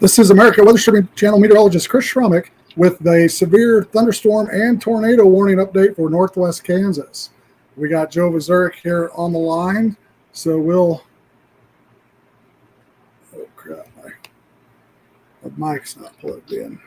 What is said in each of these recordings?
This is America Weather Streaming Channel meteorologist Chris Schrumick with a severe thunderstorm and tornado warning update for northwest Kansas. We got Joe Vazurek here on the line, so we'll. Oh crap! My mic's not plugged in.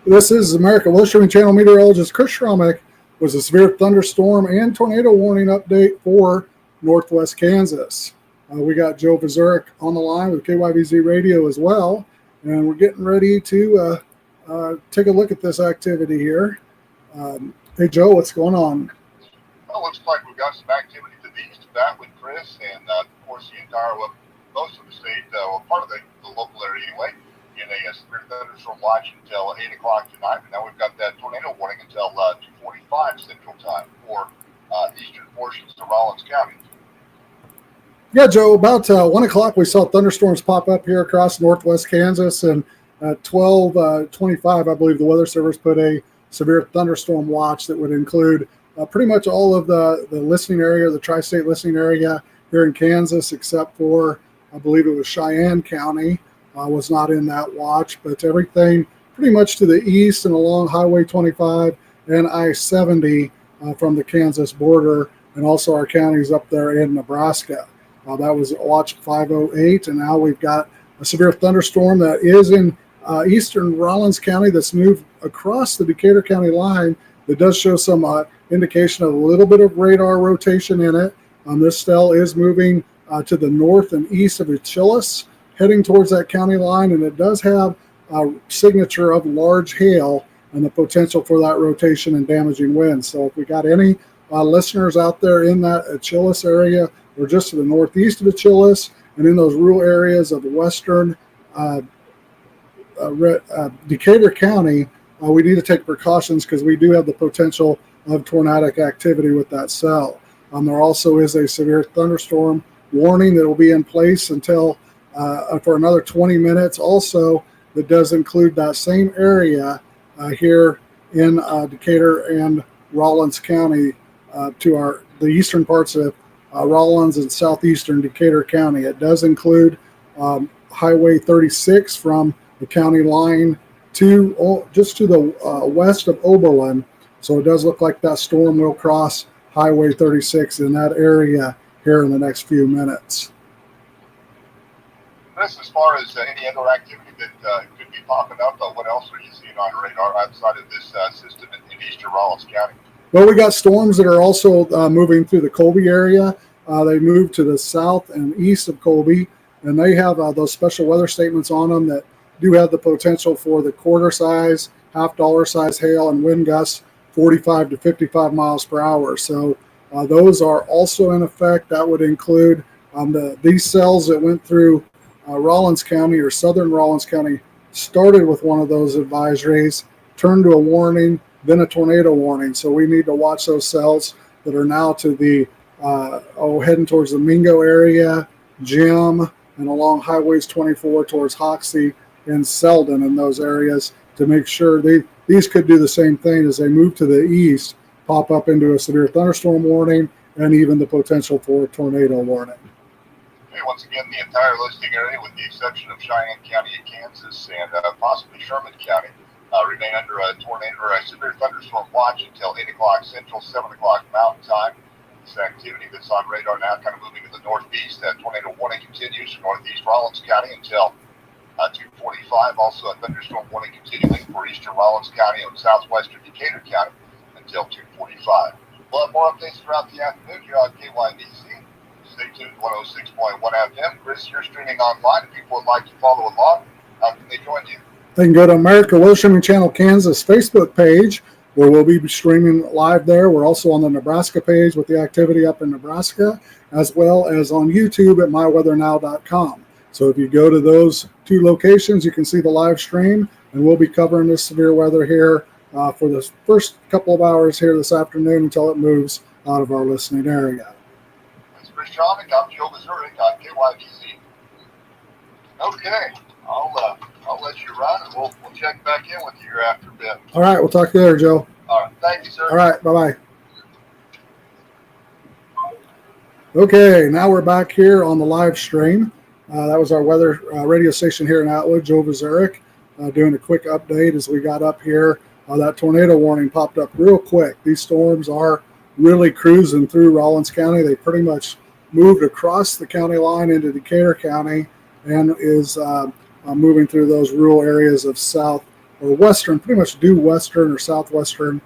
This is America Weather Streaming Channel meteorologist Chris Schrumick with a severe thunderstorm and tornado warning update for northwest Kansas. We got Joe Vazurek on the line with KYVZ Radio as well, and we're getting ready to take a look at this activity here. Hey, Joe, what's going on? Well, looks like we've got some activity to the east of that with Chris, and of course the entire, most of the state, part of the local area anyway, in a severe thunderstorm watch until 8 o'clock tonight. And now we've got that tornado warning until 2:45 Central Time for eastern portions of Rollins County. Yeah, Joe, about 1 o'clock we saw thunderstorms pop up here across northwest Kansas, and at 12:25, I believe the Weather Service put a severe thunderstorm watch that would include pretty much all of the listening area, the tri-state listening area here in Kansas, except for, I believe it was Cheyenne County. Was not in that watch, but everything pretty much to the east and along Highway 25 and I-70 from the Kansas border, and also our counties up there in Nebraska. That was watch 508, and now we've got a severe thunderstorm that is in eastern Rollins County that's moved across the Decatur County line. That does show some indication of a little bit of radar rotation in it. This cell is moving to the north and east of Achilles, heading towards that county line, and it does have a signature of large hail and the potential for that rotation and damaging winds. So if we got any listeners out there in that Achilles area or just to the northeast of Achilles and in those rural areas of western Decatur County, we need to take precautions because we do have the potential of tornadic activity with that cell. There also is a severe thunderstorm warning that will be in place until for another 20 minutes. Also, that does include that same area here in Decatur and Rollins County to the eastern parts of Rollins and southeastern Decatur County. It does include Highway 36 from the county line to just to the west of Oberlin. So it does look like that storm will cross Highway 36 in that area here in the next few minutes. Chris, as far as any other activity that could be popping up, what else are you seeing on radar outside of this system in eastern Rollins County? Well, we got storms that are also moving through the Colby area. They move to the south and east of Colby, and they have those special weather statements on them that do have the potential for the quarter size, half dollar size hail and wind gusts 45 to 55 miles per hour. So those are also in effect. That would include these cells that went through Rollins County or southern Rollins County started with one of those advisories, turned to a warning, then a tornado warning. So we need to watch those cells that are now to the heading towards the Mingo area, Jim, and along highways 24 towards Hoxie and Selden in those areas to make sure these could do the same thing as they move to the east, pop up into a severe thunderstorm warning and even the potential for a tornado warning. Okay, once again, the entire listing area, with the exception of Cheyenne County in Kansas and possibly Sherman County, remain under a tornado or a severe thunderstorm watch until 8 o'clock Central, 7 o'clock Mountain Time. This activity that's on radar now kind of moving to the northeast. That tornado warning continues for northeast Rollins County until 2:45. Also a thunderstorm warning continuing for eastern Rollins County and southwestern Decatur County until 2:45. We'll have more updates throughout the afternoon here on KYDC. Stay tuned, 106.1 FM. Chris, you're streaming online. If people would like to follow along, how can they join you? They can go to America Weather Streaming Channel Kansas Facebook page, where we'll be streaming live there. We're also on the Nebraska page with the activity up in Nebraska, as well as on YouTube at myweathernow.com. So if you go to those two locations, you can see the live stream, and we'll be covering this severe weather here for the first couple of hours here this afternoon until it moves out of our listening area. This is Chris Tronick. I'm Joe Missouri on KYDC. Okay, I'll let you run, and we'll check back in with you here after a bit. All right, we'll talk to you later, Joe. All right, thank you, sir. All right, bye-bye. Okay, now we're back here on the live stream. That was our weather radio station here in Atwood, Joe Vazurek, doing a quick update as we got up here. That tornado warning popped up real quick. These storms are really cruising through Rollins County. They pretty much moved across the county line into Decatur County and is moving through those rural areas of south or western, pretty much due western or southwestern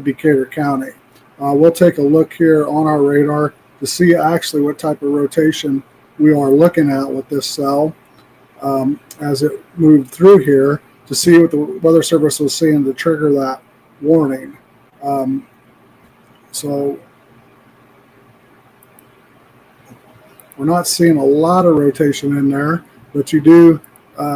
Decatur County. We'll take a look here on our radar to see actually what type of rotation we are looking at with this cell as it moved through here to see what the Weather Service was seeing to trigger that warning. So we're not seeing a lot of rotation in there, but you do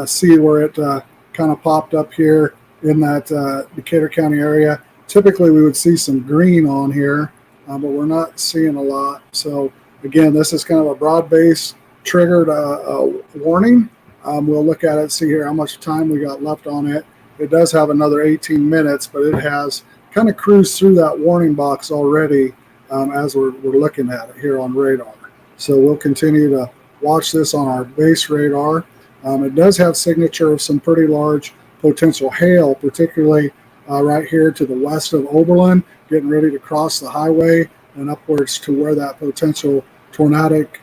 see where it kind of popped up here in that Decatur County area. Typically we would see some green on here, but we're not seeing a lot. So again, this is kind of a broad base triggered warning. We'll look at it, see here how much time we got left on it. It does have another 18 minutes, but it has kind of cruised through that warning box already as we're looking at it here on radar. So we'll continue to watch this on our base radar. It does have signature of some pretty large potential hail, particularly right here to the west of Oberlin, getting ready to cross the highway and upwards to where that potential tornadic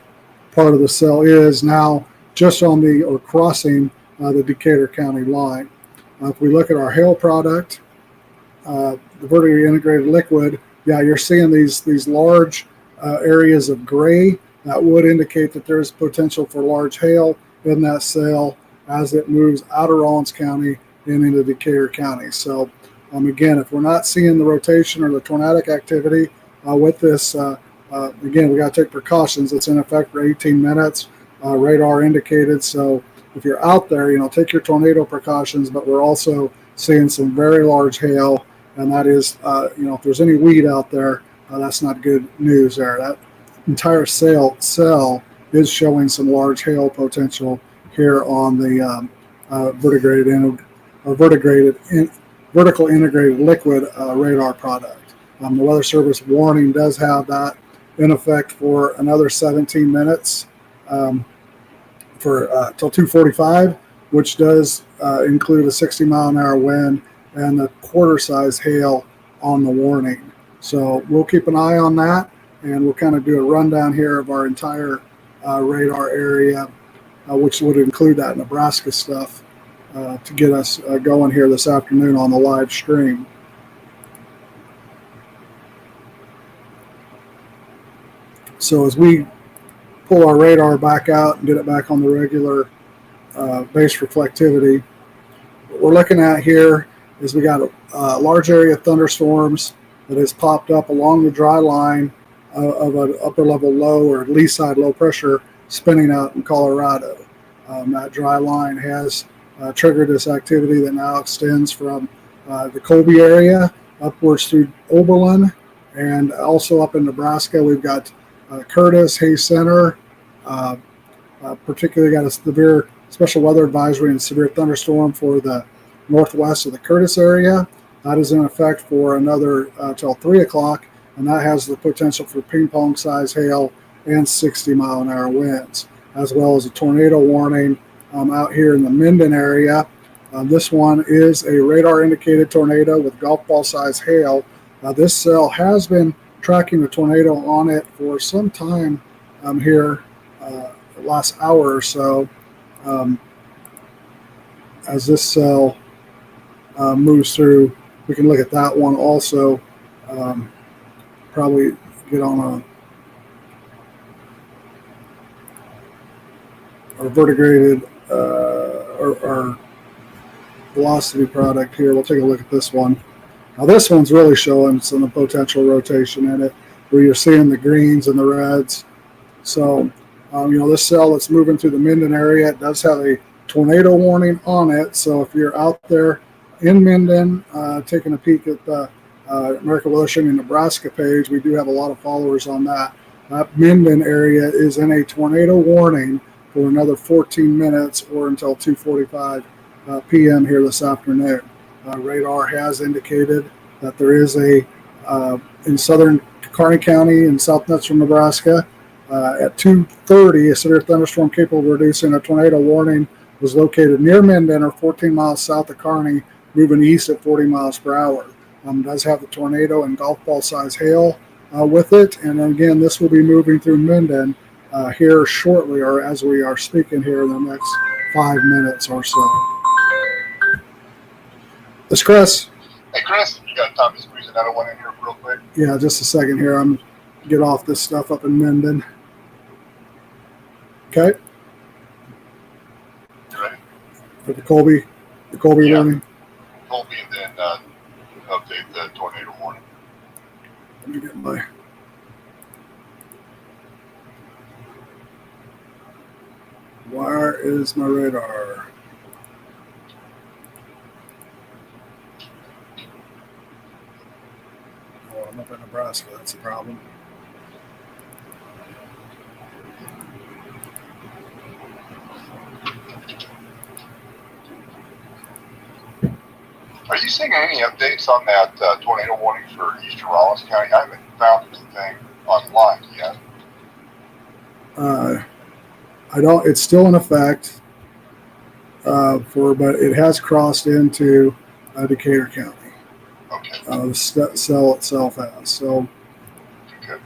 part of the cell is now, just on the or crossing the Decatur County line. If we look at our hail product, the vertically integrated liquid, yeah, you're seeing these large areas of gray. That would indicate that there's potential for large hail in that cell as it moves out of Rollins County and into Decatur County. So again, if we're not seeing the rotation or the tornadic activity with this, again, we got to take precautions. It's in effect for 18 minutes. Radar indicated. So if you're out there, take your tornado precautions, but we're also seeing some very large hail. And that is, if there's any weed out there, that's not good news there. That entire cell is showing some large hail potential here on the vertical integrated liquid radar product. The Weather Service warning does have that in effect for another 17 minutes. Till 2:45, which does include a 60-mile-an-hour wind and the quarter-size hail on the warning. So we'll keep an eye on that, and we'll kind of do a rundown here of our entire radar area, which would include that Nebraska stuff to get us going here this afternoon on the live stream. So as we pull our radar back out and get it back on the regular base reflectivity, what we're looking at here is we got a large area of thunderstorms that has popped up along the dry line of an upper level low or lee side low pressure spinning out in Colorado. That dry line has triggered this activity that now extends from the Colby area upwards through Oberlin, and also up in Nebraska we've got Curtis, Hayes Center, particularly got a severe special weather advisory and severe thunderstorm for the northwest of the Curtis area. That is in effect for another till 3 o'clock, and that has the potential for ping pong size hail and 60-mile-an-hour winds, as well as a tornado warning out here in the Minden area. This one is a radar indicated tornado with golf ball size hail. This cell has been tracking a tornado on it for some time here, the last hour or so, as this cell moves through. We can look at that one also. Probably get on our vertigrated or velocity product here. We'll take a look at this one. Now this one's really showing some potential rotation in it, where you're seeing the greens and the reds. So, this cell that's moving through the Minden area, it does have a tornado warning on it. So if you're out there in Minden, taking a peek at the American Weather Streaming Nebraska page, we do have a lot of followers on that. That Minden area is in a tornado warning for another 14 minutes or until 2:45 p.m. here this afternoon. Radar has indicated that there is in southern Kearney County in southwestern Nebraska at 2:30, a severe thunderstorm capable of reducing a tornado warning was located near Minden or 14 miles south of Kearney, moving east at 40 miles per hour. Does have the tornado and golf ball size hail with it. And again, this will be moving through Minden here shortly, or as we are speaking here in the next 5 minutes or so. It's Chris. Hey, Chris, you got time to squeeze another one in here real quick? Yeah, just a second here. I'm get off this stuff up in Minden. Okay. You ready? For the Colby warning. Colby, and then update the tornado warning. Let me get my where is my radar? Oh, I'm up in Nebraska. That's the problem. Are you seeing any updates on that tornado warning for eastern Rollins County? I haven't found anything online yet. I don't. It's still in effect but it has crossed into Decatur County. Okay. The cell itself has. So. Okay.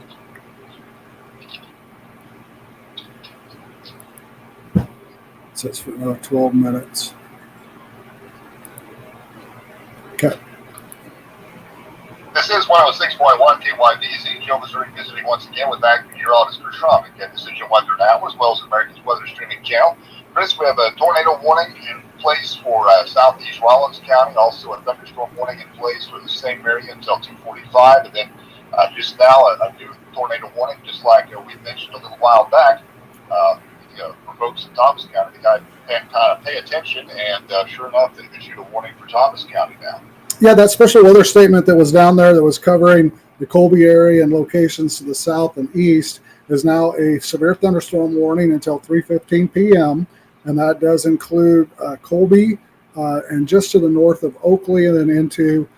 It says for another 12 minutes. Okay. This is 106.1 KYDZ. Joe Missouri visiting once again with active meteorologist Chris Schramm at Decision Weather Now, as well as America's Weather Streaming Channel. Chris, we have a tornado warning in place for southeast Rollins County, also a thunderstorm warning in place for the same area until 2:45, and then just now a new tornado warning, just like we mentioned a little while back. For folks in Thomas County, the guy can kind of pay attention, and sure enough, they issued a warning for Thomas County now. Yeah, that special weather statement that was down there that was covering the Colby area and locations to the south and east is now a severe thunderstorm warning until 3:15 p.m. And that does include Colby and just to the north of Oakley, and then into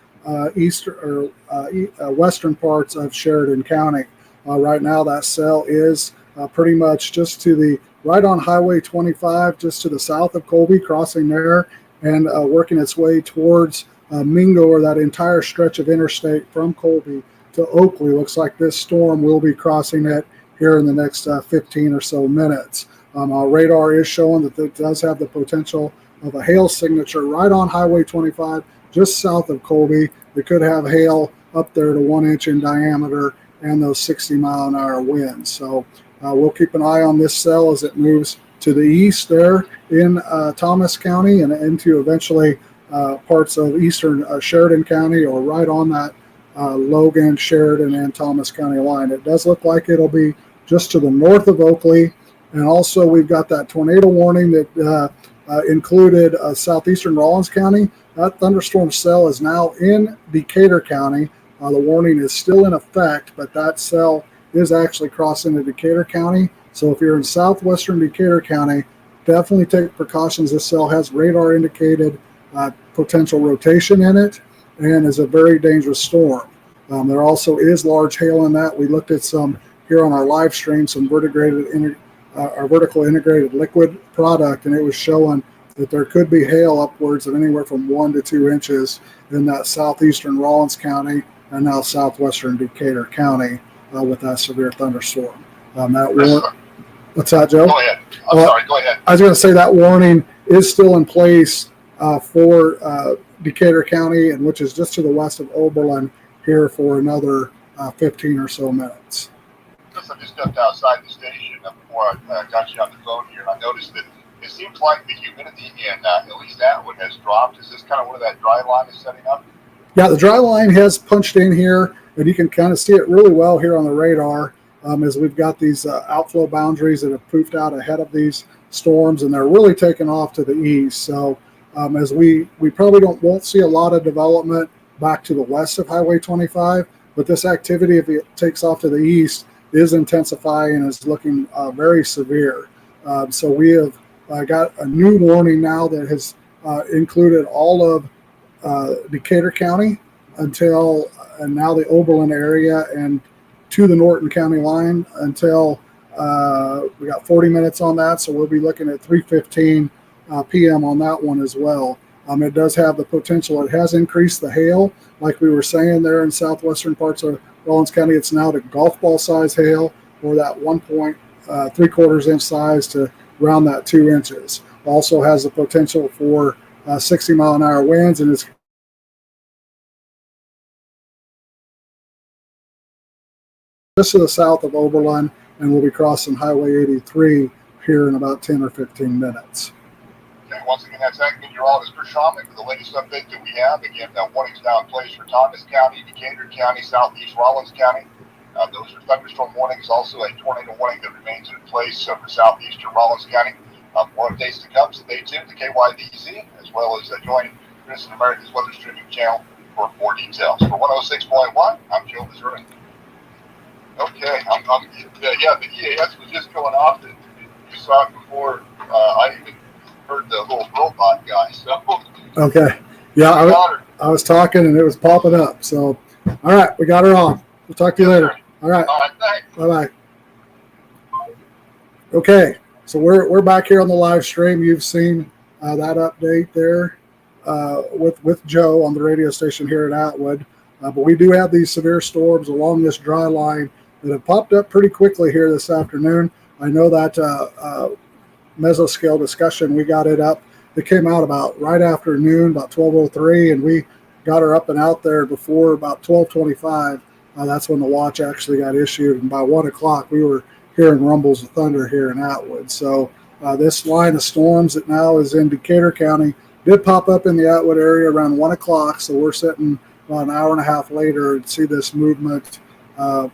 western parts of Sheridan County. Right now, that cell is pretty much just to the right on Highway 25, just to the south of Colby, crossing there and working its way towards Mingo, or that entire stretch of interstate from Colby to Oakley. Looks like this storm will be crossing it here in the next 15 or so minutes. Our radar is showing that it does have the potential of a hail signature right on Highway 25, just south of Colby. It could have hail up there to 1 inch in diameter and those 60-mile-an-hour winds. So we'll keep an eye on this cell as it moves to the east there in Thomas County and into eventually parts of eastern Sheridan County, or right on that Logan, Sheridan, and Thomas County line. It does look like it'll be just to the north of Oakley. And also we've got that tornado warning that included southeastern Rollins County. That thunderstorm cell is now in Decatur County. The warning is still in effect, but that cell is actually crossing into Decatur County. So if you're in southwestern Decatur County, definitely take precautions. This cell has radar indicated potential rotation in it and is a very dangerous storm. There also is large hail in that. We looked at some here on our live stream, some our vertical integrated liquid product, and it was showing that there could be hail upwards of anywhere from 1 to 2 inches in that southeastern Rawlins County and now southwestern Decatur County with that severe thunderstorm. What's that, Joe? Go ahead. Sorry, go ahead. I was going to say that warning is still in place for Decatur County, and which is just to the west of Oberlin here for another 15 or so minutes. I just stepped outside the station before I got you on the phone here, and I noticed that it seems like the humidity in at least Atwood has dropped. Is this kind of where that dry line is setting up? Yeah, the dry line has punched in here, and you can kind of see it really well here on the radar as we've got these outflow boundaries that have poofed out ahead of these storms, and they're really taking off to the east. So as we probably won't see a lot of development back to the west of Highway 25, but this activity, if it takes off to the east, is intensifying and is looking very severe. So we have got a new warning now that has included all of Decatur County and now the Oberlin area and to the Norton County line until we got 40 minutes on that. So we'll be looking at 3:15 p.m. on that one as well. It does have the potential. It has increased the hail, like we were saying there in southwestern parts of Rawlins County. It's now the golf ball size hail, or that 1.75 inch size to around that 2 inches. Also has the potential for 60-mile-an-hour winds, and is just to the south of Oberlin, and we'll be crossing Highway 83 here in about 10 or 15 minutes. Okay, once again, that's meteorologist Chris Schaumann for the latest update that we have. Again, warnings now in place for Thomas County, Decatur County, southeast Rawlins County. Those are thunderstorm warnings. Also, a tornado warning that remains in place for southeastern Rawlins County. More updates to come. Stay tuned to KYDZ, as well as join Chris and America's Weather Streaming channel for more details. For 106.1, I'm Joe Missouri. Okay, yeah, the EAS was just going off. You saw it before I even heard the little robot guy. So okay, yeah, I was talking and it was popping up. So, all right, we got her on. We'll talk to you later. All right, thanks. Bye. Okay, so we're back here on the live stream. You've seen that update there with Joe on the radio station here at Atwood. But we do have these severe storms along this dry line that have popped up pretty quickly here this afternoon. I know that mesoscale discussion, we got it up. It came out about right after noon, about 12:03, and we got her up and out there before about 12:25. That's when the watch actually got issued, and by 1 o'clock we were hearing rumbles of thunder here in Atwood. So this line of storms that now is in Decatur County did pop up in the Atwood area around 1 o'clock. So we're sitting about an hour and a half later and see this movement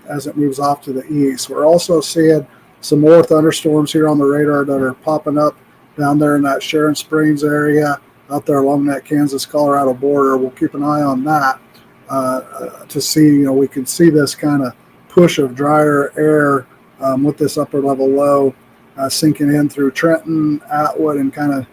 as it moves off to the east. We're also seeing some more thunderstorms here on the radar that are popping up down there in that Sharon Springs area out there along that Kansas-Colorado border. We'll keep an eye on that to see, we can see this kind of push of drier air with this upper level low sinking in through Trenton, Atwood, and kind of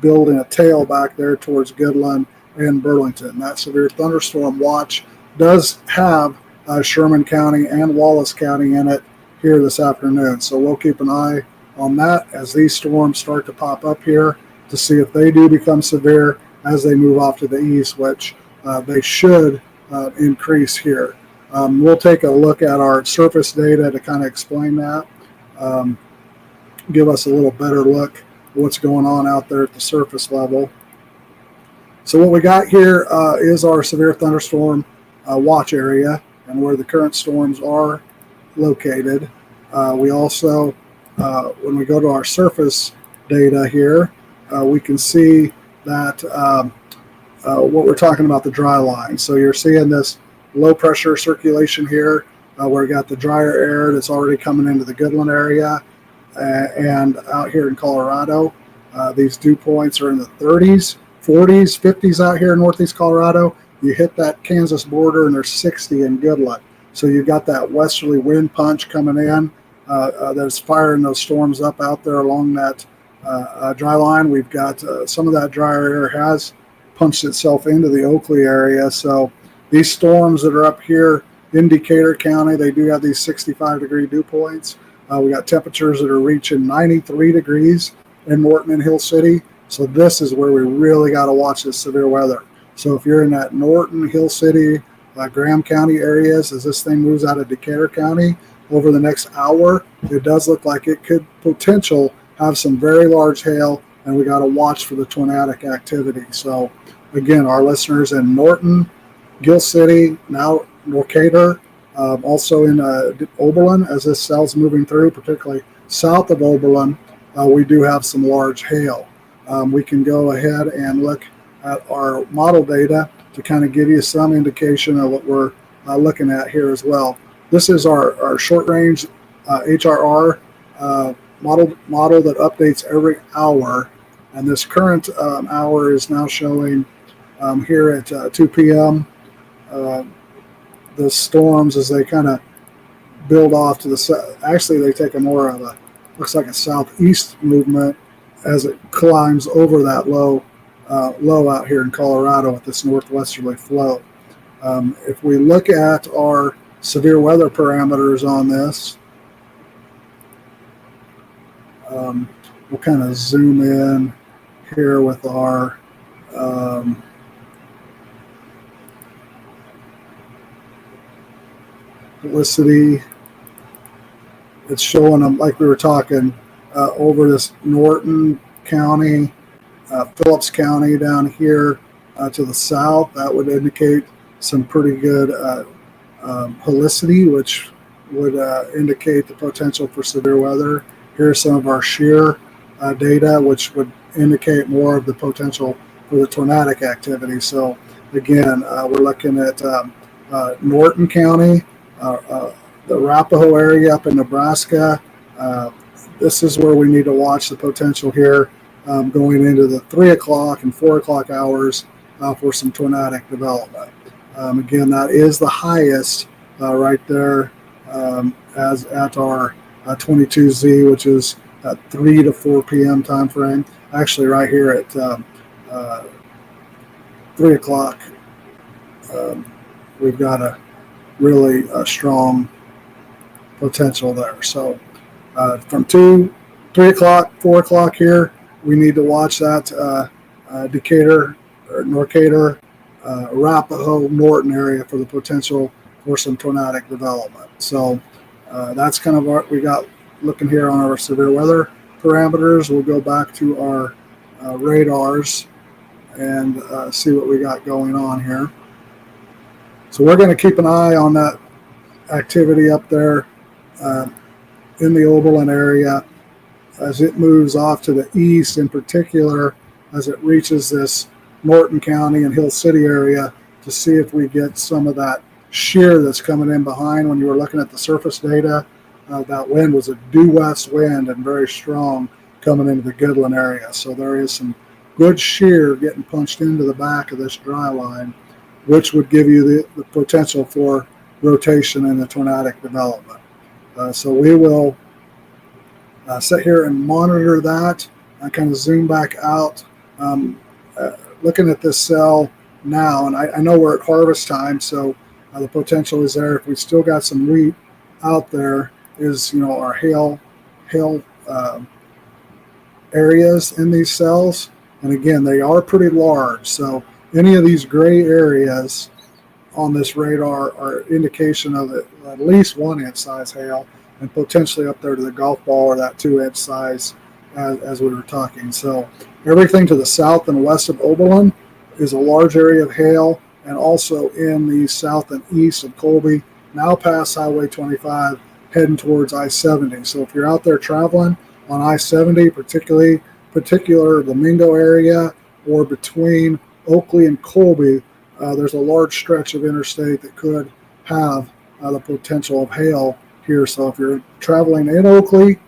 building a tail back there towards Goodland and Burlington. That severe thunderstorm watch does have Sherman County and Wallace County in it here this afternoon. So we'll keep an eye on that as these storms start to pop up here to see if they do become severe as they move off to the east, which they should increase here. We'll take a look at our surface data to kind of explain that, give us a little better look at what's going on out there at the surface level. So what we got here is our severe thunderstorm watch area and where the current storms are located. We also, when we go to our surface data here, we can see that what we're talking about, the dry line. So you're seeing this low pressure circulation here where we got the drier air that's already coming into the Goodland area and out here in Colorado. These dew points are in the 30s, 40s, 50s out here in northeast Colorado. You hit that Kansas border and there's 60 in Goodland. So you've got that westerly wind punch coming in that's firing those storms up out there along that dry line. We've got some of that drier air has punched itself into the Oakley area. So these storms that are up here in Decatur County, they do have these 65-degree dew points. We got temperatures that are reaching 93 degrees in Norton and Hill City. So this is where we really got to watch this severe weather. So if you're in that Norton, Hill City, Graham County areas, as this thing moves out of Decatur County over the next hour, it does look like it could potential have some very large hail, and we got to watch for the tornadic activity. So again, our listeners in Norton, Gill City, now Decatur, also in Oberlin, as this cell's moving through, particularly south of Oberlin, we do have some large hail. We can go ahead and look at our model data to kind of give you some indication of what we're looking at here as well. This is our short-range HRR model that updates every hour, and this current hour is now showing here at 2 p.m. The storms as they kind of build off to the south. Actually, they take a more of a, looks like a southeast movement as it climbs over that low out here in Colorado with this northwesterly flow. If we look at our severe weather parameters on this, we'll kind of zoom in here with our Felicity. It's showing them like we were talking over this Norton County, Phillips County down here to the south. That would indicate some pretty good helicity, which would indicate the potential for severe weather. Here's some of our shear data, which would indicate more of the potential for the tornadic activity. So again, we're looking at Norton County, the Arapahoe area up in Nebraska. This is where we need to watch the potential here going into the 3 o'clock and 4 o'clock hours for some tornadic development. Again, that is the highest right there as at our 22Z, which is at 3 to 4 p.m. time frame. Actually, right here at 3 o'clock, we've got a really strong potential there. So from 3 o'clock, 4 o'clock here, we need to watch that Decatur or Norcatur, Arapahoe, Norton area for the potential for some tornadic development. So that's kind of what we got looking here on our severe weather parameters. We'll go back to our radars and see what we got going on here. So we're going to keep an eye on that activity up there in the Oberlin area as it moves off to the east, in particular as it reaches this Norton County and Hill City area, to see if we get some of that shear that's coming in behind. When you were looking at the surface data, that wind was a due west wind and very strong coming into the Goodland area. So there is some good shear getting punched into the back of this dry line, which would give you the potential for rotation and the tornadic development. So we will sit here and monitor that. I kind of zoom back out, looking at this cell now, and I know we're at harvest time, so the potential is there. If we still got some wheat out there, is our hail areas in these cells, and again, they are pretty large. So any of these gray areas on this radar are indication of at least 1 inch size hail, and potentially up there to the golf ball or that 2 inch size as we were talking. So everything to the south and west of Oberlin is a large area of hail, and also in the south and east of Colby, now past Highway 25, heading towards I-70. So if you're out there traveling on I-70, particular the Mingo area or between Oakley and Colby, there's a large stretch of interstate that could have the potential of hail here. So if you're traveling in Oakley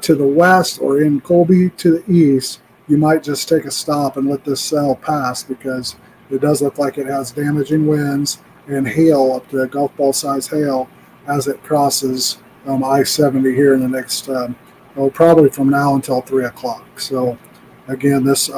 to the west or in Colby to the east, you might just take a stop and let this cell pass, because it does look like it has damaging winds and hail up to golf ball size hail as it crosses I-70 here in the next probably from now until 3 o'clock. So again, these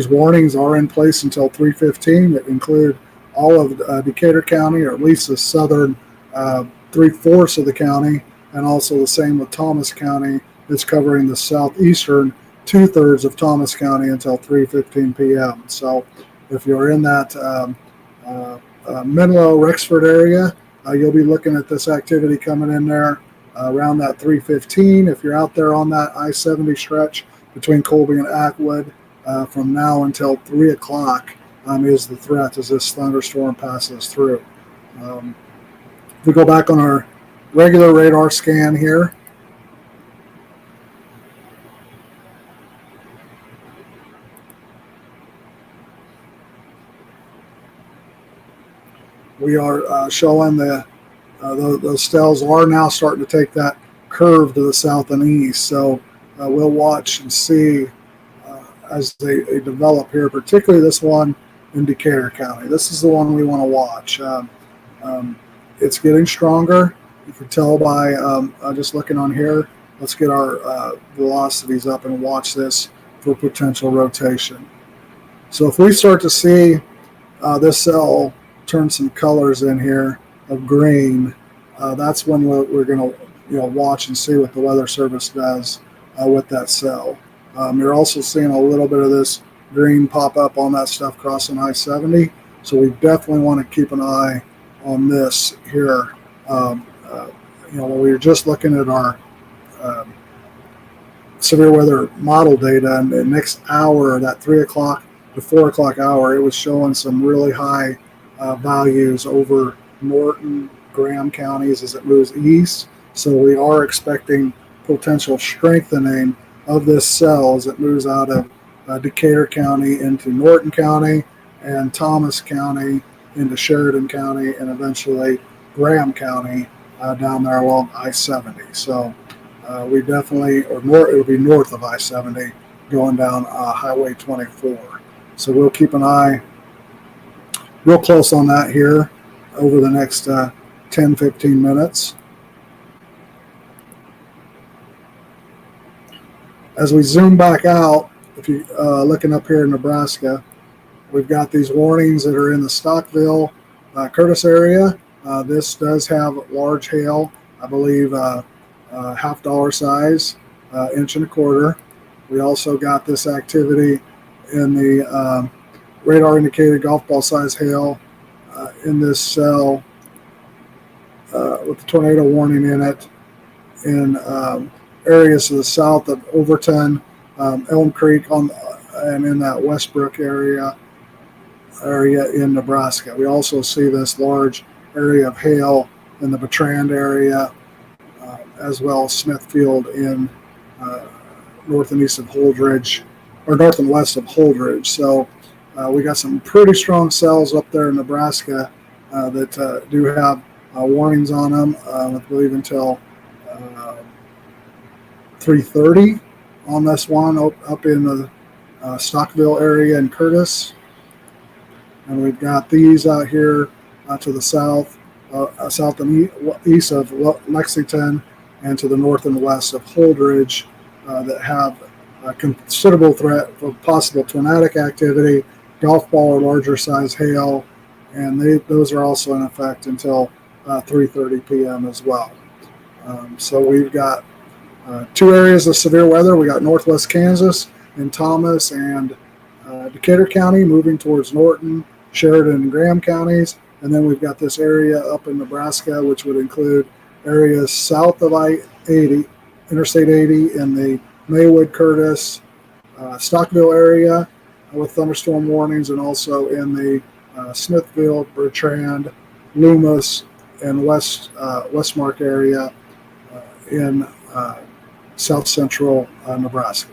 warnings are in place until 3:15. That include all of Decatur County, or at least the southern 3/4 of the county, and also the same with Thomas County. It's covering the southeastern 2/3 of Thomas County until 3:15 p.m. So if you're in that Menlo, Rexford area, you'll be looking at this activity coming in there around that 3:15. If you're out there on that I-70 stretch between Colby and Atwood, from now until 3 o'clock is the threat as this thunderstorm passes through. If we go back on our regular radar scan here, we are showing those stells are now starting to take that curve to the south and east. So we'll watch and see as they develop here, particularly this one in Decatur County. This is the one we want to watch. It's getting stronger. You can tell by just looking on here. Let's get our velocities up and watch this for potential rotation. So if we start to see this cell turn some colors in here of green, that's when we're going to watch and see what the Weather Service does with that cell. You're also seeing a little bit of this green pop up on that stuff crossing I-70, so we definitely want to keep an eye on this here. When we were just looking at our severe weather model data, and the next hour, that 3 o'clock to 4 o'clock hour, it was showing some really high values over Norton, Graham counties as it moves east. So we are expecting potential strengthening of this cell as it moves out of Decatur County into Norton County and Thomas County into Sheridan County and eventually Graham County down there along I-70. So we definitely, it would be north of I-70 going down Highway 24. So we'll keep an eye real close on that here over the next 10-15 minutes. As we zoom back out, if you looking up here in Nebraska, we've got these warnings that are in the Stockville, Curtis area. This does have large hail, I believe $half size, inch and a quarter. We also got this activity in the radar indicated golf ball size hail in this cell with the tornado warning in it in areas to the south of Overton, Elm Creek and in that Westbrook area in Nebraska. We also see this large area of hail in the Bertrand area, as well as Smithfield in north and east of Holdridge, or north and west of Holdridge. So we got some pretty strong cells up there in Nebraska that do have warnings on them, I believe until 3:30 on this one up in the Stockville area in Curtis. And we've got these out here to the south and east of Lexington and to the north and west of Holdridge that have a considerable threat for possible tornadic activity, golf ball or larger size hail, and those are also in effect until 3:30 p.m. as well. So we've got two areas of severe weather. We got northwest Kansas in Thomas and Decatur County moving towards Norton, Sheridan, and Graham counties. And then we've got this area up in Nebraska, which would include areas south of I-80, Interstate 80 in the Maywood, Curtis, Stockville area with thunderstorm warnings, and also in the Smithfield, Bertrand, Loomis, and Westmark area in south central Nebraska.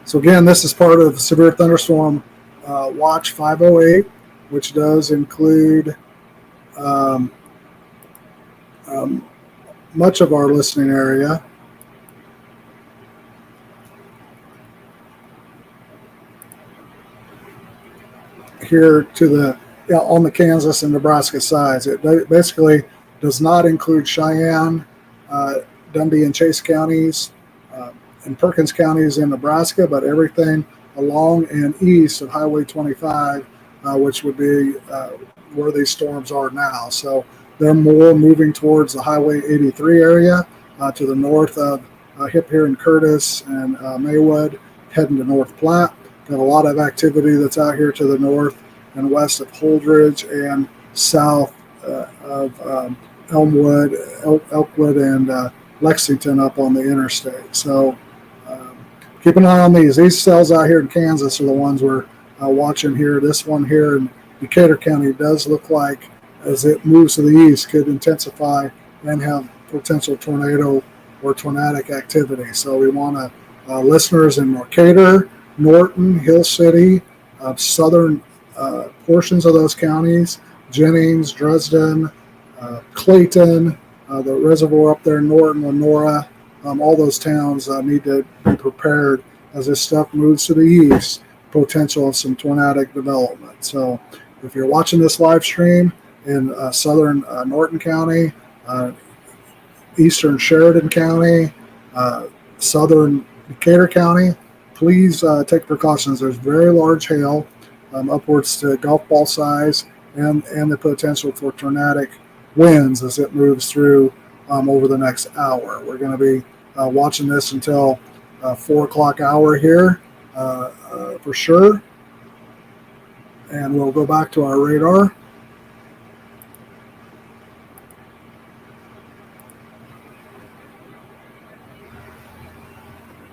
So again, this is part of Severe Thunderstorm Watch 508, which does include much of our listening area. here to the on the Kansas and Nebraska sides. It basically does not include Cheyenne, Dundee and Chase counties, and Perkins counties in Nebraska, but everything along and east of Highway 25, which would be where these storms are now. So they're more moving towards the Highway 83 area to the north of Hip here in Curtis and Maywood, heading to North Platte. Got a lot of activity that's out here to the north and west of Holdridge and south of Elmwood, Elkwood, and Lexington up on the interstate. So keep an eye on these. These cells out here in Kansas are the ones we're watching here. This one here in Decatur County does look like, as it moves to the east, could intensify and have potential tornado or tornadic activity. So we want listeners in Decatur, Norton, Hill City, southern portions of those counties, Jennings, Dresden, Clayton, the reservoir up there in Norton, Lenora, all those towns need to be prepared as this stuff moves to the east, potential of some tornadic development. So if you're watching this live stream in southern Norton County, eastern Sheridan County, southern Decatur County, please take precautions. There's very large hail, upwards to golf ball size, and the potential for tornadic winds as it moves through over the next hour. We're going to be watching this until 4 o'clock hour here for sure. And we'll go back to our radar.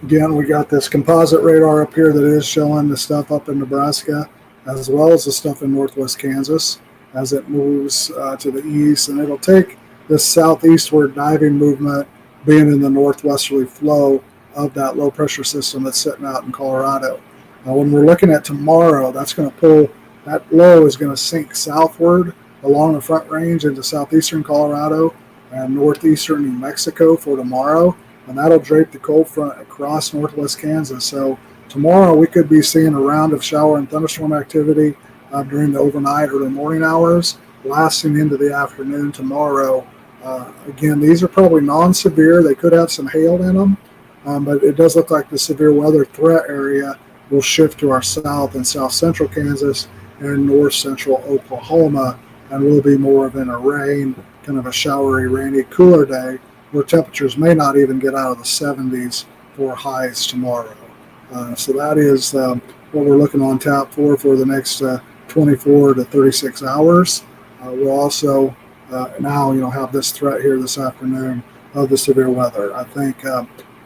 Again, we got this composite radar up here that is showing the stuff up in Nebraska, as well as the stuff in northwest Kansas as it moves to the east. And it'll take this southeastward diving movement, being in the northwesterly flow of that low pressure system that's sitting out in Colorado. Now, when we're looking at tomorrow, that's going to pull, that low is going to sink southward along the Front Range into southeastern Colorado and northeastern New Mexico for tomorrow. And that'll drape the cold front across northwest Kansas. So tomorrow we could be seeing a round of shower and thunderstorm activity during the overnight, early morning hours, lasting into the afternoon tomorrow. Again, these are probably non-severe. They could have some hail in them, but it does look like the severe weather threat area will shift to our south and south central Kansas and north central Oklahoma, and will be more of a rain, kind of a showery, rainy, cooler day, where temperatures may not even get out of the 70s for highs tomorrow. So that is what we're looking on tap for the next 24 to 36 hours. We'll also now have this threat here this afternoon of the severe weather. I think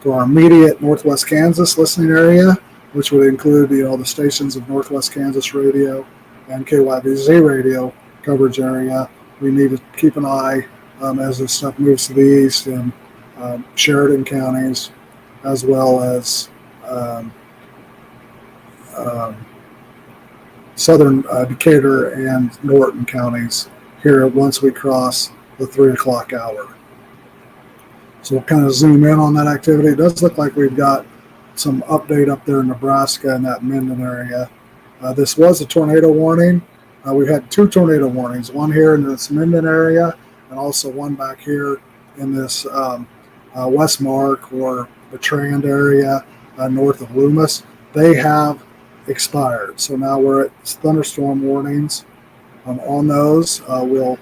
for our immediate northwest Kansas listening area, which would include the stations of Northwest Kansas Radio and KYVZ Radio coverage area, we need to keep an eye as this stuff moves to the east in Sheridan counties, as well as southern Decatur and Norton counties here once we cross the 3 o'clock hour. So we'll kind of zoom in on that activity. It does look like we've got some update up there in Nebraska in that Minden area. This was a tornado warning. We've had 2 tornado warnings, one here in this Minden area and also one back here in this Westmark or Bertrand area north of Loomis. They have expired. So now we're at thunderstorm warnings on those. We'll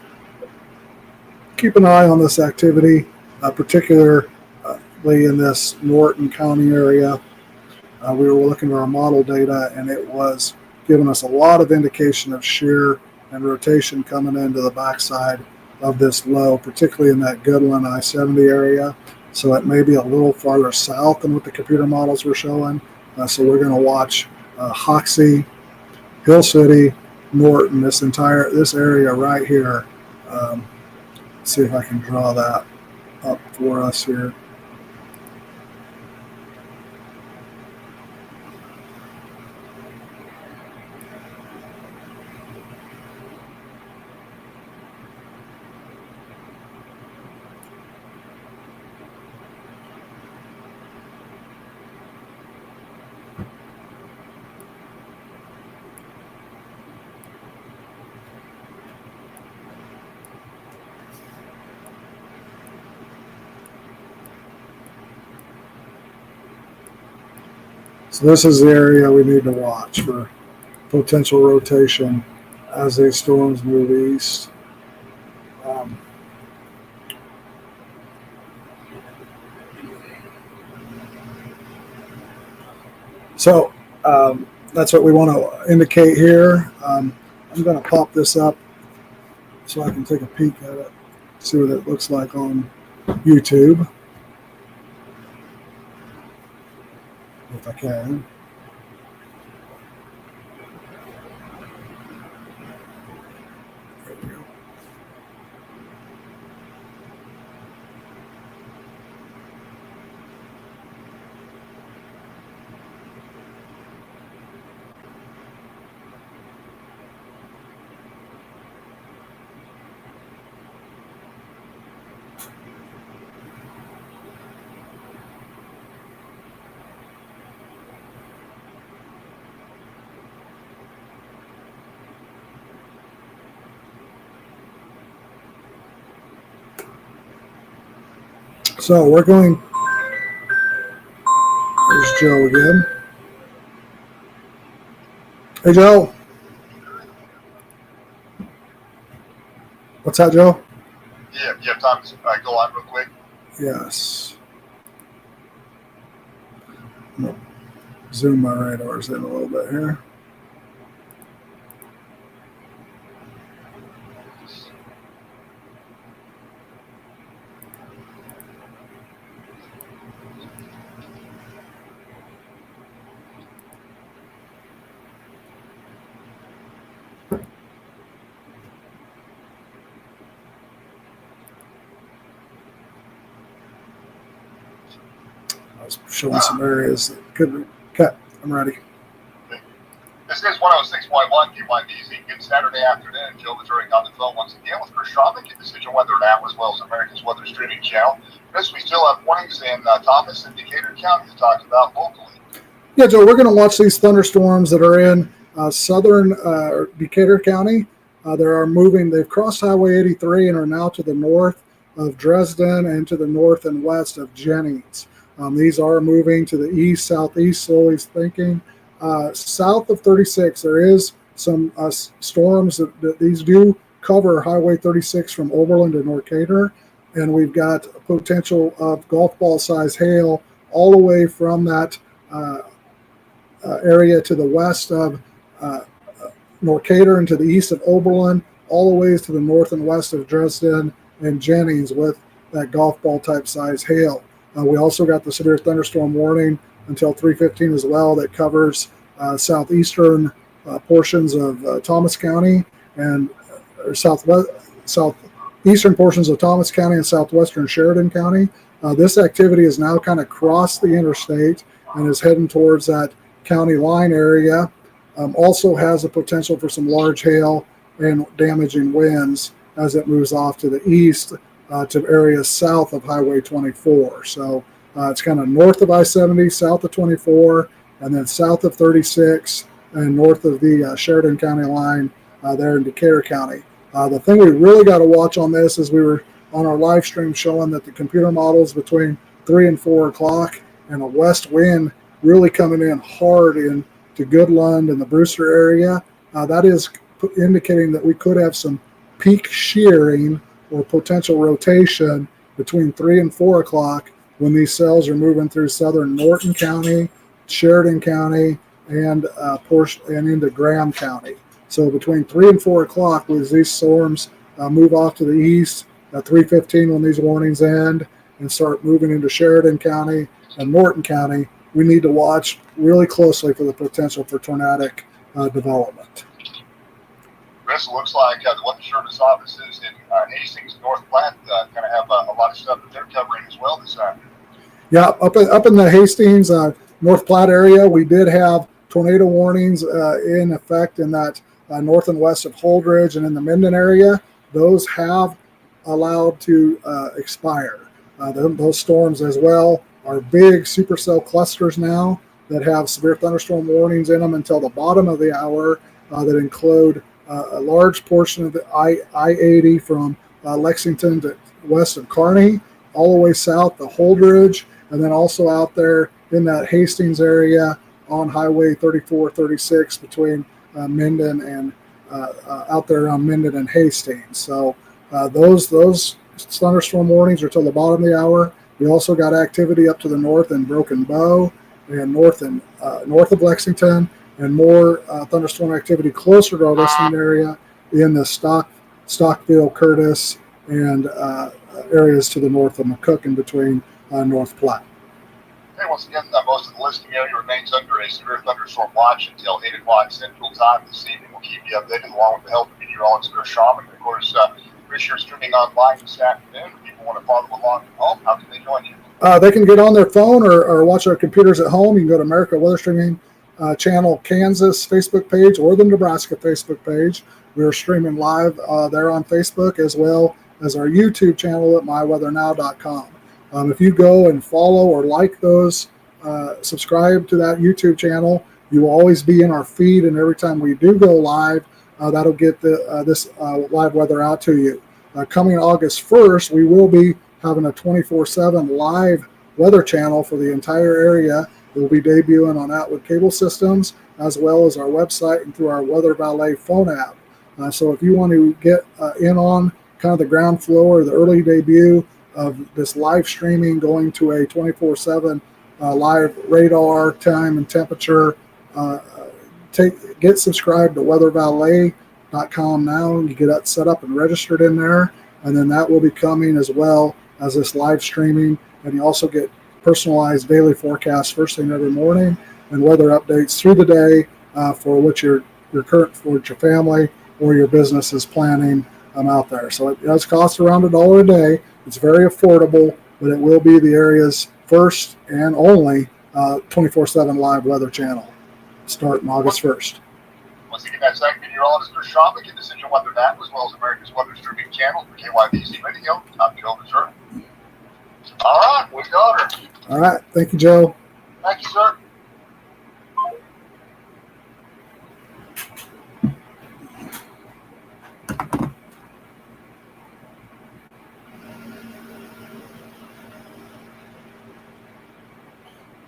keep an eye on this activity, particularly in this Norton County area. We were looking at our model data, and it was giving us a lot of indication of shear and rotation coming into the backside of this low, particularly in that Goodland I-70 area. So it may be a little farther south than what the computer models were showing. So we're going to watch Hoxie, Hill City, Norton, this area right here. See if I can draw that up for us here. So this is the area we need to watch for potential rotation as these storms move east. So that's what we want to indicate here. I'm going to pop this up so I can take a peek at it, see what it looks like on YouTube, if I can. There we go. So we're going. There's Joe again. Hey, Joe. What's that, Joe? Yeah, you have time to go on real quick? Yes. I'm gonna zoom my radars in a little bit here. I was showing some areas that could be cut. I'm ready. This is 106.1 Q1 DC. Good Saturday afternoon. Joe Missouri on the phone once again with Chris Schraubing at Decision Weather Now, as well as America's Weather Streaming Channel. Chris, we still have warnings in Thomas and Decatur County to talk about locally. Yeah, Joe, we're going to watch these thunderstorms that are in southern Decatur County. They are moving. They've crossed Highway 83 and are now to the north of Dresden and to the north and west of Jennings. These are moving to the east, southeast, slowly thinking. South of 36, there is some storms that these do cover Highway 36 from Oberlin to Norcatur, and we've got a potential of golf ball size hail all the way from that area to the west of Norcatur and to the east of Oberlin, all the way to the north and west of Dresden and Jennings with that golf ball type size hail. We also got the severe thunderstorm warning until 3:15 as well that covers southeastern portions of Thomas County and southeastern portions of Thomas County and southwestern Sheridan County. This activity has now kind of crossed the interstate and is heading towards that county line area. Also has a potential for some large hail and damaging winds as it moves off to the east to areas south of Highway 24. So it's kind of north of I-70, south of 24, and then south of 36, and north of the Sheridan County line there in Decatur County. The thing we really got to watch on this is we were on our live stream showing that the computer models between 3 and 4 o'clock and a west wind really coming in hard into Goodland and the Brewster area. That is indicating that we could have some peak shearing or potential rotation between 3 and 4 o'clock when these cells are moving through southern Norton County, Sheridan County, and into Graham County. So between 3 and 4 o'clock, as these storms move off to the east, at 3:15 when these warnings end, and start moving into Sheridan County and Norton County, we need to watch really closely for the potential for tornadic development. Chris, it looks like the Weather Service offices in Hastings, North Platte, going to have a lot of stuff that they're covering as well this afternoon. Yeah, up in the Hastings, North Platte area, we did have tornado warnings in effect in that north and west of Holdridge and in the Minden area. Those have allowed to expire. Those storms as well are big supercell clusters now that have severe thunderstorm warnings in them until the bottom of the hour that include a large portion of the I-80 from Lexington to west of Kearney, all the way south to Holdridge, and then also out there in that Hastings area on Highway 34, 36 between Minden and out there around Minden and Hastings. So those thunderstorm warnings are till the bottom of the hour. We also got activity up to the north in Broken Bow and north of Lexington, and more thunderstorm activity closer to our listening area in the Stockville, Curtis, and areas to the north of McCook and between North Platte. Okay, once again, most of the listening area remains under a severe thunderstorm watch until 8 o'clock Central Time this evening. We'll keep you updated along with the help of meteorologist Chris Schaubing. Of course, Chris, you're streaming online this afternoon. If people want to follow along at home, how can they join you? They can get on their phone or watch our computers at home. You can go to America Weather Streaming Channel Kansas Facebook page or the Nebraska Facebook page. We're streaming live there on Facebook, as well as our YouTube channel at myweathernow.com. If you go and follow or like those, subscribe to that YouTube channel, you will always be in our feed, and every time we do go live, that'll get this live weather out to you. Coming August 1st, we will be having a 24/7 live weather channel for the entire area. It will be debuting on Atwood Cable Systems, as well as our website and through our Weather Valet phone app. So if you want to get in on kind of the ground floor or the early debut of this live streaming, going to a 24/7 live radar, time, and temperature, get subscribed to weathervalet.com now. You get that set up and registered in there, and then that will be coming as well as this live streaming. And you also get personalized daily forecasts first thing every morning, and weather updates through the day for what your family or your business is planning out there. So it does cost around $1 a day. It's very affordable, but it will be the area's first and only 24/7 live weather channel starting August 1st. Once again, that's meteorologist Chris Schaubing in the Central Weather App, as well as America's Weather Streaming Channel for KYBC Radio. I'm Joe Missouri. All right, we got her. All right. Thank you, Joe. Thank you, sir.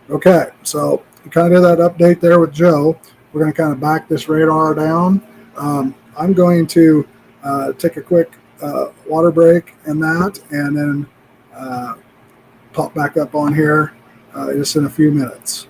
Okay, so you kind of did that update there with Joe. We're going to kind of back this radar down. I'm going to take a quick water break and then pop back up on here just in a few minutes.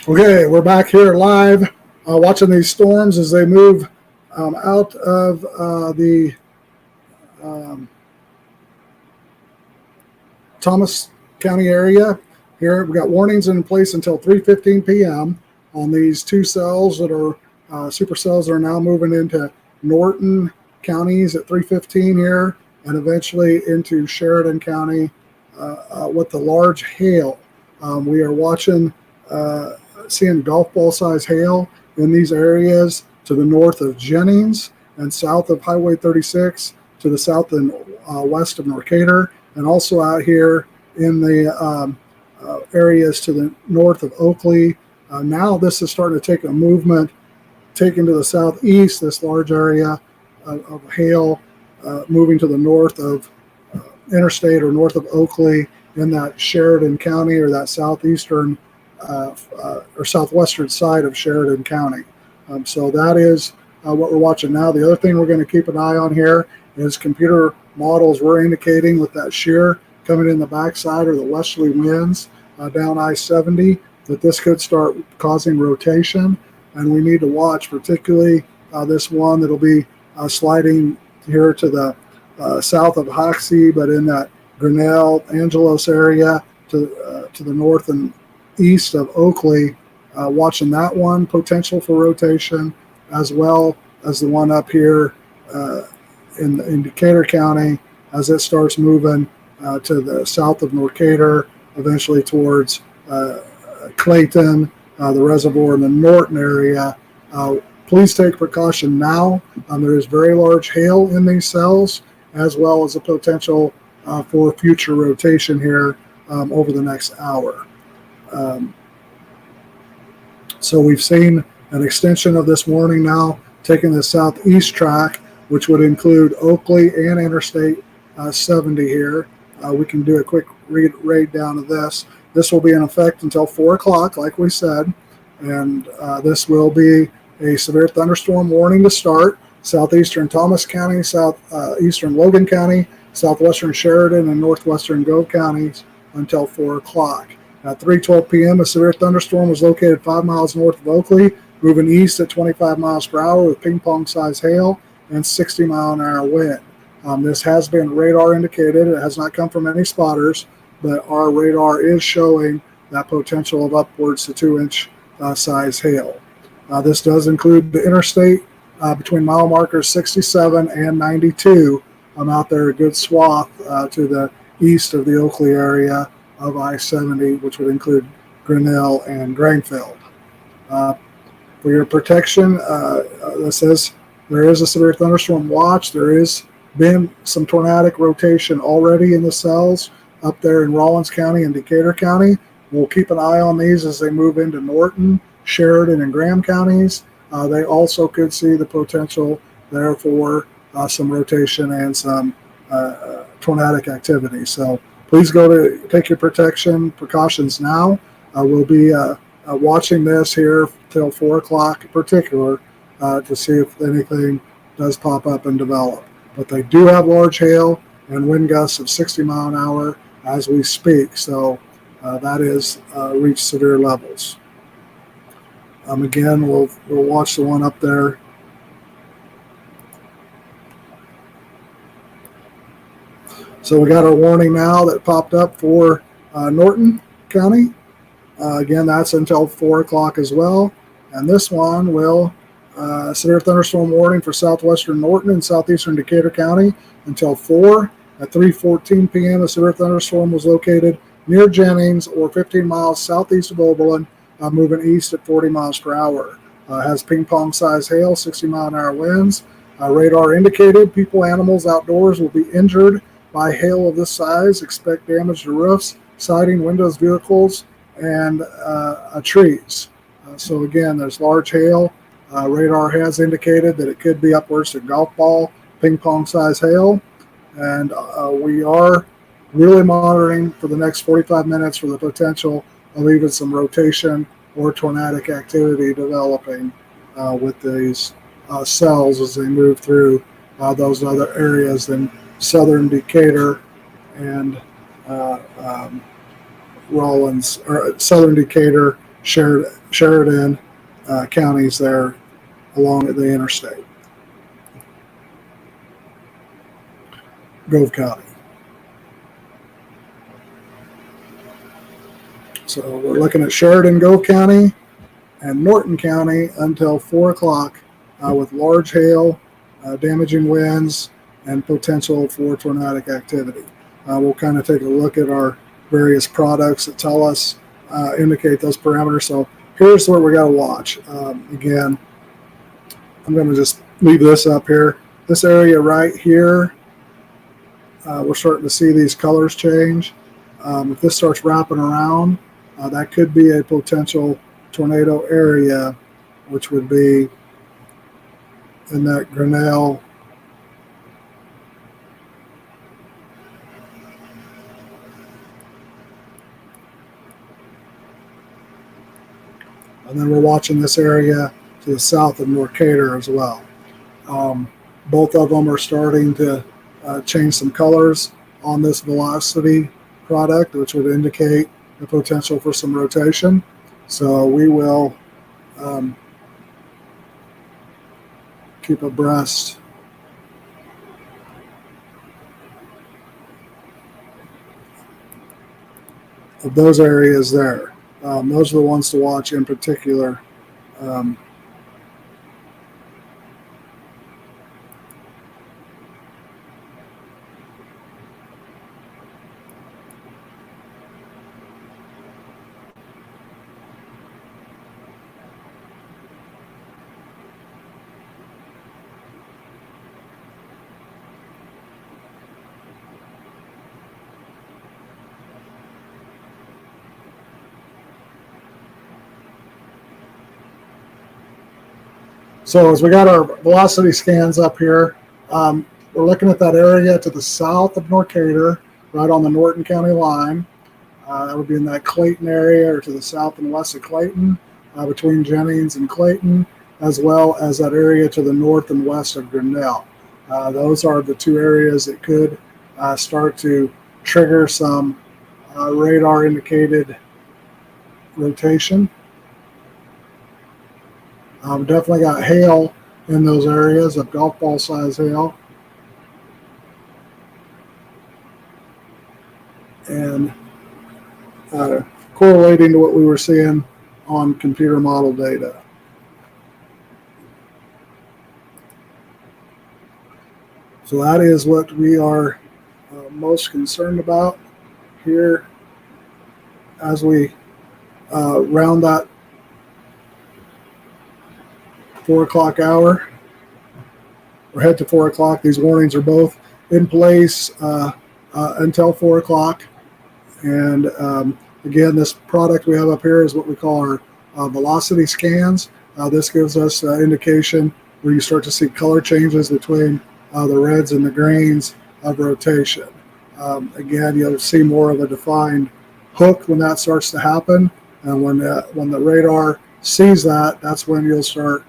Okay, we're back here live watching these storms as they move out of the um, Thomas County area. Here we've got warnings in place until 3:15 p.m. on these two cells that are supercells that are now moving into Norton counties at 3:15 here, and eventually into Sheridan County with the large hail. We are watching, seeing golf ball size hail in these areas to the north of Jennings and south of Highway 36, to the south and west of Norcator, and also out here in the areas to the north of Oakley. Now this is starting to take a movement, taken to the southeast, this large area of hail moving to the north of interstate or north of Oakley in that Sheridan County or that southeastern or southwestern side of Sheridan County. So that is what we're watching now. The other thing we're going to keep an eye on here is computer models we're indicating with that shear coming in the backside or the westerly winds down I-70, that this could start causing rotation. And we need to watch particularly this one that'll be sliding here to the south of Hoxie, but in that Grinnell, Angelos area to the north and east of Oakley, watching that one, potential for rotation, as well as the one up here in Decatur County as it starts moving to the south of Norcator, eventually towards Clayton, the reservoir in the Norton area. Please take precaution now. There is very large hail in these cells, as well as a potential for future rotation here over the next hour. So we've seen an extension of this warning now, taking the southeast track, which would include Oakley and Interstate 70 here. We can do a quick raid down of this. This will be in effect until 4 o'clock, like we said, and this will be a severe thunderstorm warning to start. Southeastern Thomas County, southeastern Logan County, southwestern Sheridan, and northwestern Gove counties until 4 o'clock. At 3:12 p.m., a severe thunderstorm was located 5 miles north of Oakley, moving east at 25 miles per hour with ping-pong-sized hail and 60-mile-an-hour wind. This has been radar indicated. It has not come from any spotters, but our radar is showing that potential of upwards to 2-inch size hail. This does include the interstate between mile markers 67 and 92. I'm out there a good swath to the east of the Oakley area of I-70, which would include Grinnell and Grainfield. For your protection, this says there is a severe thunderstorm watch. There has been some tornadic rotation already in the cells up there in Rawlins County and Decatur County. We'll keep an eye on these as they move into Norton, Sheridan, and Graham counties. They also could see the potential there for some rotation and some tornadic activity. So please go to take your precautions now. We'll be watching this here till 4 o'clock in particular to see if anything does pop up and develop. But they do have large hail and wind gusts of 60 mile an hour as we speak. So that is reached severe levels. Again, we'll watch the one up there. So we got our warning now that popped up for Norton County. Again, that's until 4 o'clock as well. And this one will severe thunderstorm warning for southwestern Norton and southeastern Decatur County until 4. At 3:14 p.m., a severe thunderstorm was located near Jennings or 15 miles southeast of Oberlin, moving east at 40 miles per hour. Has ping-pong-sized hail, 60-mile-an-hour winds. Radar indicated people, animals outdoors will be injured by hail of this size. Expect damage to roofs, siding, windows, vehicles, and trees. So again, there's large hail. Radar has indicated that it could be upwards to golf ball, ping-pong-sized hail. And we are really monitoring for the next 45 minutes for the potential of even some rotation or tornadic activity developing with these cells as they move through those other areas in southern Decatur and Rawlins, or southern Decatur, Sheridan counties there along the interstate. Gove County. So we're looking at Sheridan, Gove County, and Norton County until 4 o'clock with large hail, damaging winds, and potential for tornadic activity. We'll kind of take a look at our various products that tell us, indicate those parameters. So here's what we got to watch. Again, I'm going to just leave this up here. This area right here, we're starting to see these colors change. If this starts wrapping around, that could be a potential tornado area, which would be in that Grinnell and then we're watching this area to the south of Norcator as well. Both of them are starting to change some colors on this velocity product, which would indicate the potential for some rotation. So we will keep abreast of those areas there. Those are the ones to watch in particular. So as we got our velocity scans up here, we're looking at that area to the south of Norcator, right on the Norton County line. That would be in that Clayton area, or to the south and west of Clayton, between Jennings and Clayton, as well as that area to the north and west of Grinnell. Those are the two areas that could start to trigger some radar indicated rotation. Definitely got hail in those areas of golf ball size hail. And correlating to what we were seeing on computer model data. So that is what we are most concerned about here as we round that 4 o'clock hour, or head to 4 o'clock. These warnings are both in place until 4 o'clock. And again, this product we have up here is what we call our velocity scans. This gives us indication where you start to see color changes between the reds and the greens of rotation. Again, you'll see more of a defined hook when that starts to happen. And when the radar sees that, that's when you'll start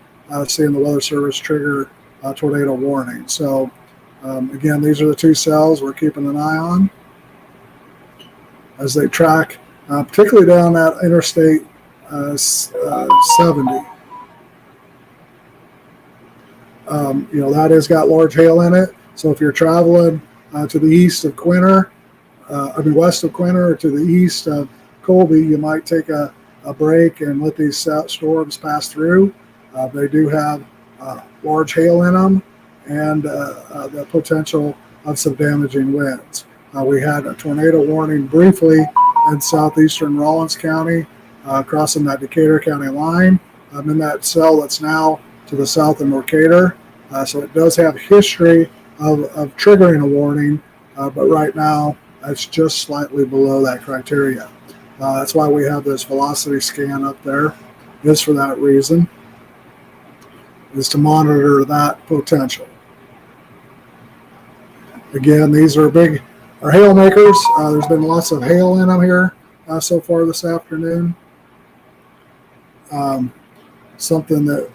seeing the Weather Service trigger tornado warning. So again, these are the two cells we're keeping an eye on as they track, particularly down that Interstate 70. That has got large hail in it. So if you're traveling to the east of Quinter, west of Quinter, or to the east of Colby, you might take a break and let these storms pass through. They do have large hail in them and the potential of some damaging winds. We had a tornado warning briefly in southeastern Rawlins County, crossing that Decatur County line. I'm in that cell that's now to the south of Norcator. So it does have history of triggering a warning, but right now it's just slightly below that criteria. That's why we have this velocity scan up there, is for that reason, is to monitor that potential. Again, these are hail makers. There's been lots of hail in them here so far this afternoon. Something that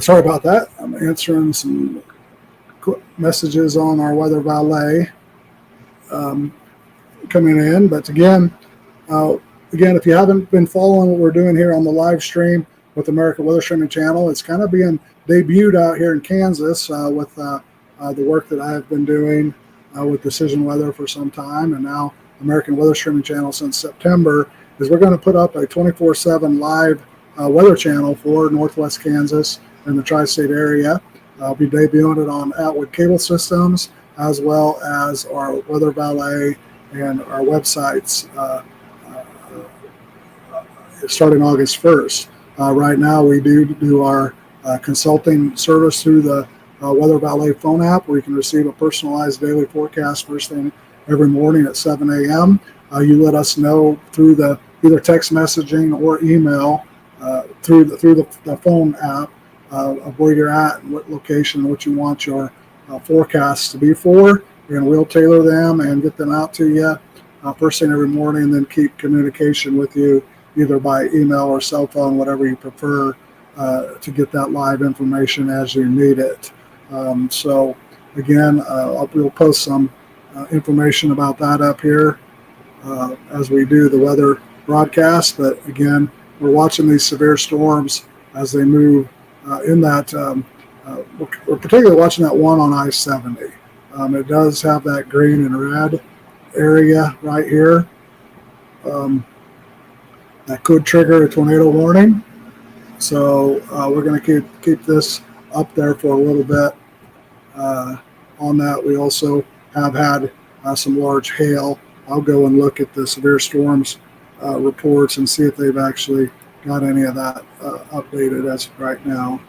Sorry about that. I'm answering some quick messages on our weather valet coming in. But again, if you haven't been following what we're doing here on the live stream with American Weather Streaming Channel, it's kind of being debuted out here in Kansas with the work that I have been doing with Decision Weather for some time, and now American Weather Streaming Channel since September, is we're going to put up a 24/7 live weather channel for Northwest Kansas and the tri-state area. I'll be debuting it on Atwood Cable Systems, as well as our Weather Valet and our websites starting August 1st. Right now, we do our consulting service through the Weather Valet phone app, where you can receive a personalized daily forecast first thing every morning at 7 a.m. You let us know through the either text messaging or email through the phone app of where you're at and what location, what you want your forecasts to be for, and we'll tailor them and get them out to you first thing every morning, and then keep communication with you either by email or cell phone, whatever you prefer, to get that live information as you need it. So again, we'll post some information about that up here as we do the weather broadcast. But again, we're watching these severe storms as they move in that. We're particularly watching that one on I-70. It does have that green and red area right here. That could trigger a tornado warning. So we're going to keep this up there for a little bit. On that, we also have had some large hail. I'll go and look at the severe storms reports and see if they've actually got any of that updated as of right now.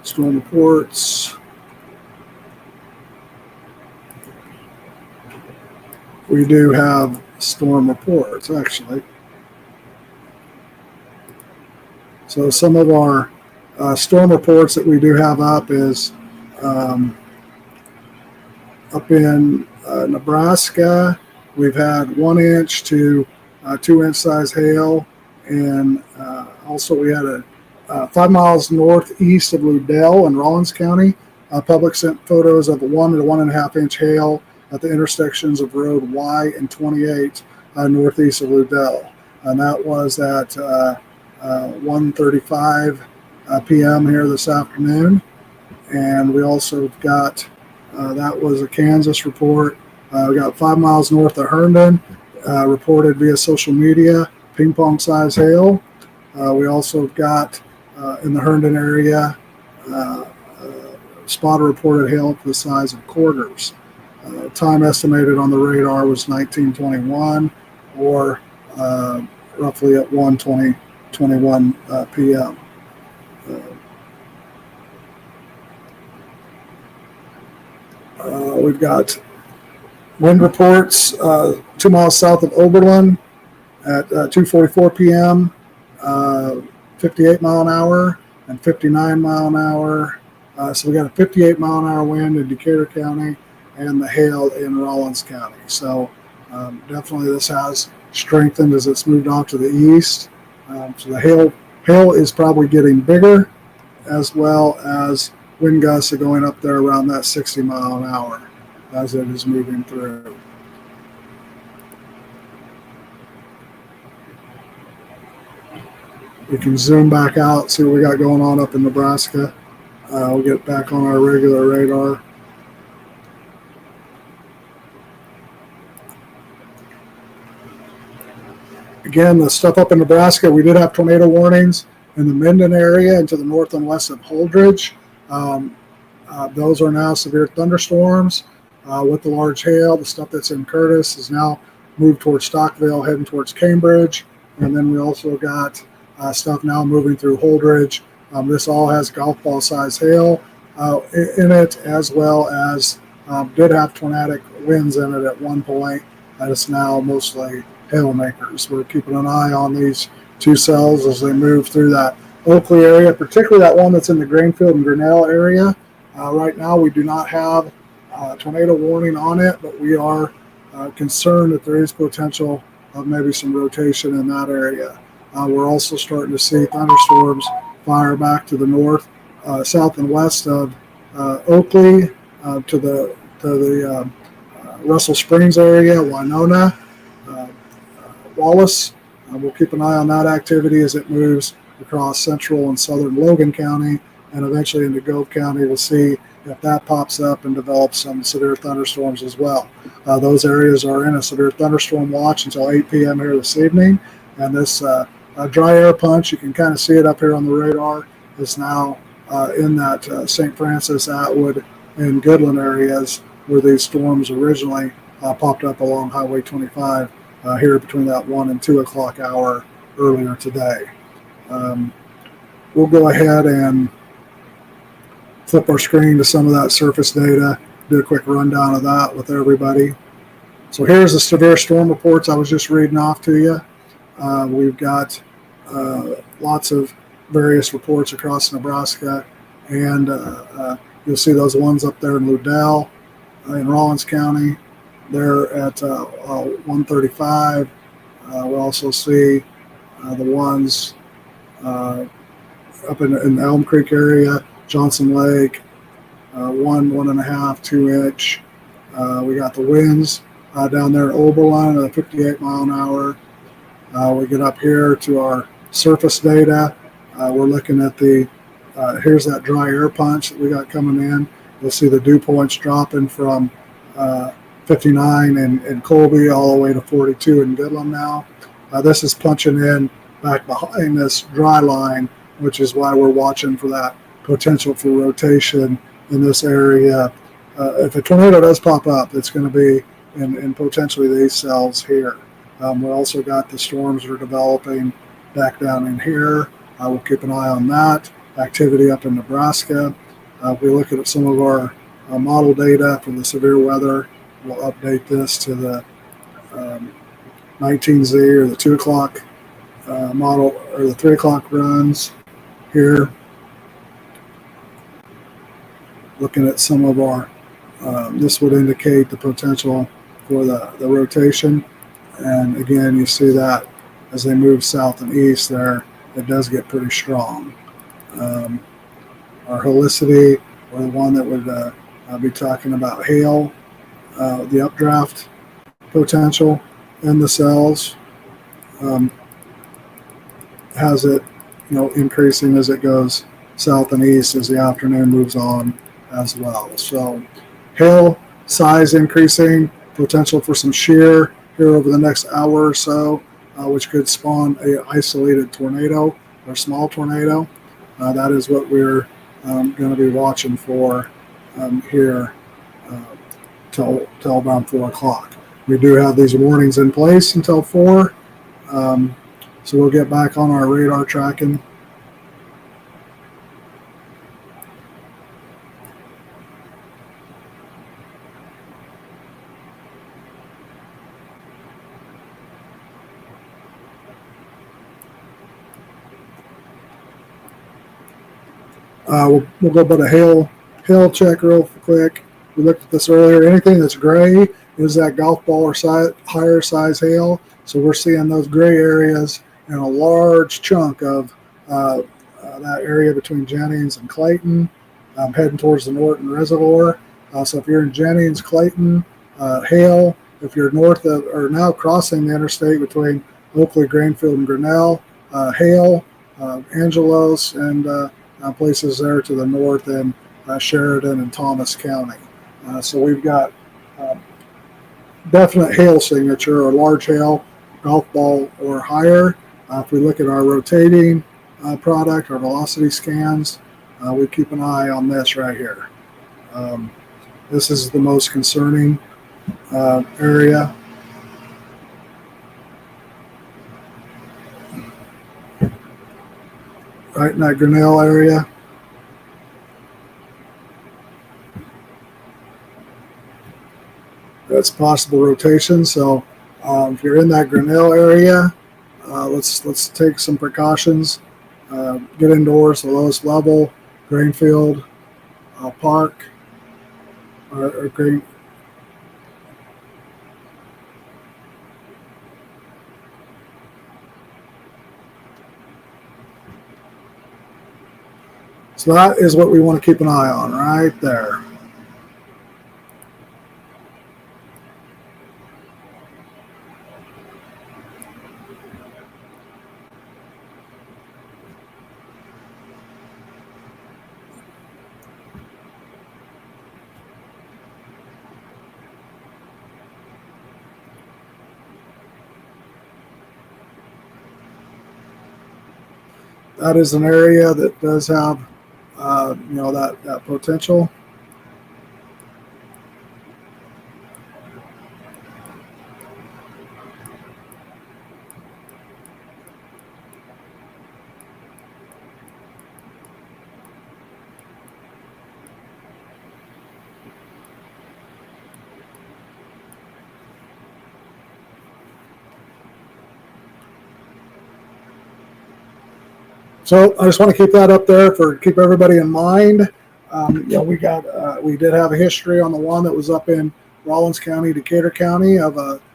Storm reports. We do have storm reports, actually. So some of our storm reports that we do have up is up in Nebraska. We've had 1 inch to 2 inch size hail, and also we had 5 miles northeast of Ludell in Rawlins County. Public sent photos of 1 to 1.5 inch hail at the intersections of Road Y and 28 northeast of Ludell, and that was at 1:35 p.m. here this afternoon. And we also got that was a Kansas report. We got 5 miles north of Herndon, reported via social media, ping pong size hail. We also got in the Herndon area spotter reported hail for the size of quarters. Time estimated on the radar was 19:21, or roughly at 1:21 p.m. We've got wind reports 2 miles south of Oberlin at 2:44 p.m., 58 mile an hour and 59 mile an hour. So we got a 58 mile an hour wind in Decatur County and the hail in Rawlins County. So definitely this has strengthened as it's moved off to the east. So the hail is probably getting bigger, as well as wind gusts are going up there around that 60 mile an hour as it is moving through. We can zoom back out, see what we got going on up in Nebraska. We'll get back on our regular radar. Again, the stuff up in Nebraska, we did have tornado warnings in the Minden area and to the north and west of Holdridge. Those are now severe thunderstorms with the large hail. The stuff that's in Curtis is now moved towards Stockville, heading towards Cambridge. And then we also got stuff now moving through Holdridge. This all has golf ball size hail in it, as well as did have tornadic winds in it at one point. It's now mostly hail makers. We're keeping an eye on these two cells as they move through that Oakley area, particularly that one that's in the Greenfield and Grinnell area. Right now, we do not have a tornado warning on it, but we are concerned that there is potential of maybe some rotation in that area. We're also starting to see thunderstorms fire back to the north, south, and west of Oakley, to the Russell Springs area, Winona, uh, Wallace. We'll keep an eye on that activity as it moves across central and southern Logan County and eventually into Gove County. We'll see if that pops up and develops some severe thunderstorms as well. Those areas are in a severe thunderstorm watch until 8 p.m. here this evening. And this dry air punch, you can kind of see it up here on the radar, is now in that St. Francis, Atwood, and Goodland areas where these storms originally popped up along Highway 25 here between that 1 and 2 o'clock hour earlier today. We'll go ahead and flip our screen to some of that surface data, do a quick rundown of that with everybody. So here's the severe storm reports I was just reading off to you. We've got lots of various reports across Nebraska, and you'll see those ones up there in Ludell, in Rawlins County. They're at 135. We'll also see the ones up in the Elm Creek area, Johnson Lake, 1.5, 2 inch. We got the winds down there at Oberlin at 58 mile an hour. We get up here to our surface data. We're looking at here's that dry air punch that we got coming in. You'll see the dew points dropping from 59 in Colby all the way to 42 in Goodland now. This is punching in back behind this dry line, which is why we're watching for that potential for rotation in this area. If a tornado does pop up, it's going to be in potentially these cells here. We also got the storms that are developing back down in here. We'll keep an eye on that. Activity up in Nebraska. If we look at some of our model data for the severe weather, we'll update this to the 19Z or the 2 o'clock model or the 3 o'clock runs here. Looking at some of our, this would indicate the potential for the rotation. And again, you see that as they move south and east there, it does get pretty strong. Our helicity, or the one that would be talking about hail, the updraft potential in the cells, has it, increasing as it goes south and east as the afternoon moves on as well. So hail size increasing, potential for some shear here over the next hour or so, which could spawn a isolated tornado or small tornado. That is what we're going to be watching for here till around 4 o'clock. We do have these warnings in place until 4, so we'll get back on our radar tracking. We'll go about a hail check real quick. We looked at this earlier. Anything that's gray is that golf ball or higher size hail. So we're seeing those gray areas and a large chunk of that area between Jennings and Clayton, heading towards the Norton Reservoir. So if you're in Jennings, Clayton, hail. If you're north of or now crossing the interstate between Oakley, Grainfield, and Grinnell, hail, Angelos, and places there to the north in Sheridan and Thomas County. So we've got definite hail signature or large hail, golf ball or higher. If we look at our rotating product, our velocity scans, we keep an eye on this right here. This is the most concerning area. Right in that Grinnell area. That's possible rotation. So if you're in that Grinnell area, let's take some precautions. Get indoors, the lowest level, Grainfield Park, or Grain. So that is what we want to keep an eye on right there. That is an area that does have, that potential. So I just want to keep that up there keep everybody in mind. We did have a history on the one that was up in Rollins County, Decatur County, of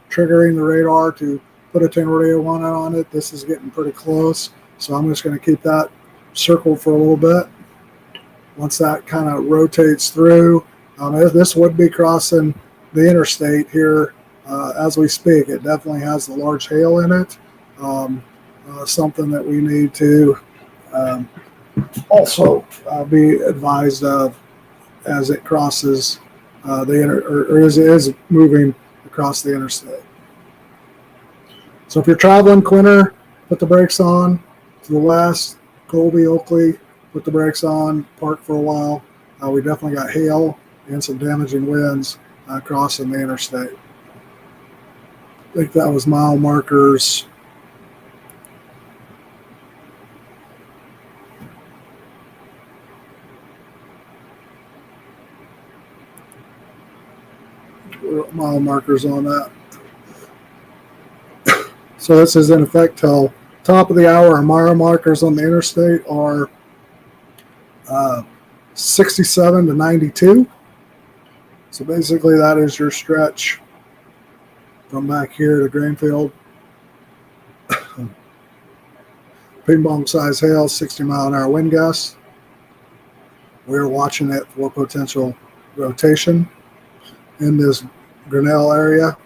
triggering the radar to put a tornado one on it. This is getting pretty close, so I'm just going to keep that circled for a little bit. Once that kind of rotates through, this would be crossing the interstate here as we speak. It definitely has the large hail in it. Something that we need to also be advised of as it crosses is moving across the interstate. So if you're traveling Quinter, put the brakes on. To the west, Colby, Oakley, put the brakes on, park for a while. We definitely got hail and some damaging winds crossing the interstate. I think that was mile markers. Mile markers on that. So this is in effect till top of the hour. Our mile markers on the interstate are 67 to 92. So basically that is your stretch from back here to Greenfield. Ping pong size hail, 60 mile an hour wind gusts. We're watching it for potential rotation in this Grinnell area.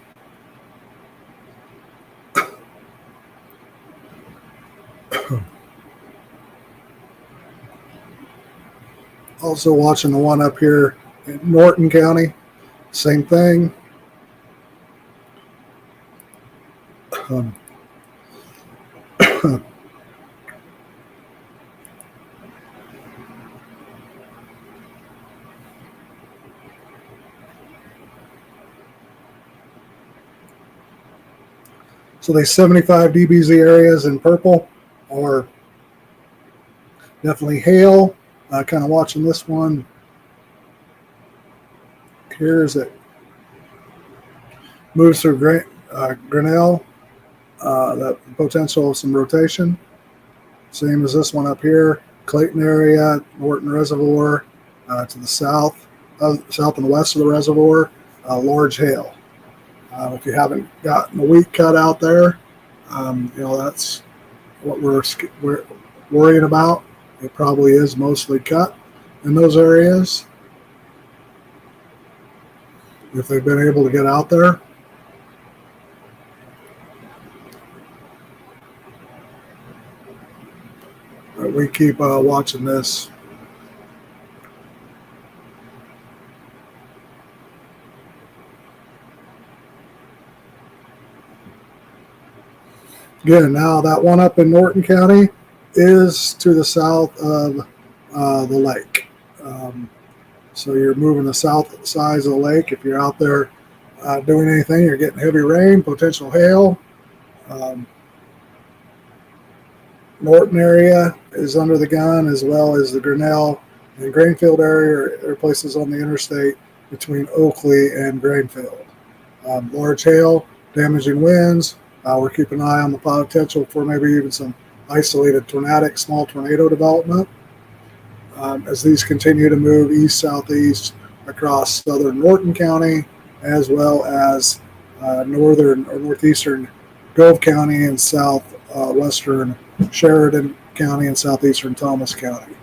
Also watching the one up here in Norton County. Same thing. So the 75 dBz areas in purple are definitely hail. Kind of watching this one. Here's it. Moves through Grinnell. The potential of some rotation. Same as this one up here. Clayton area, Norton Reservoir, to the south and west of the reservoir, large hail. If you haven't gotten a weak cut out there, that's what we're worrying about. It probably is mostly cut in those areas. If they've been able to get out there. We keep watching this. Again, now that one up in Norton County is to the south of the lake. So you're moving the south sides of the lake. If you're out there doing anything, you're getting heavy rain, potential hail. Norton area is under the gun, as well as the Grinnell and Greenfield area are places on the interstate between Oakley and Greenfield. Large hail, damaging winds. We're keeping an eye on the potential for maybe even some isolated small tornado development. As these continue to move east-southeast across southern Norton County, as well as northern or northeastern Gove County and southwestern Sheridan County and southeastern Thomas County.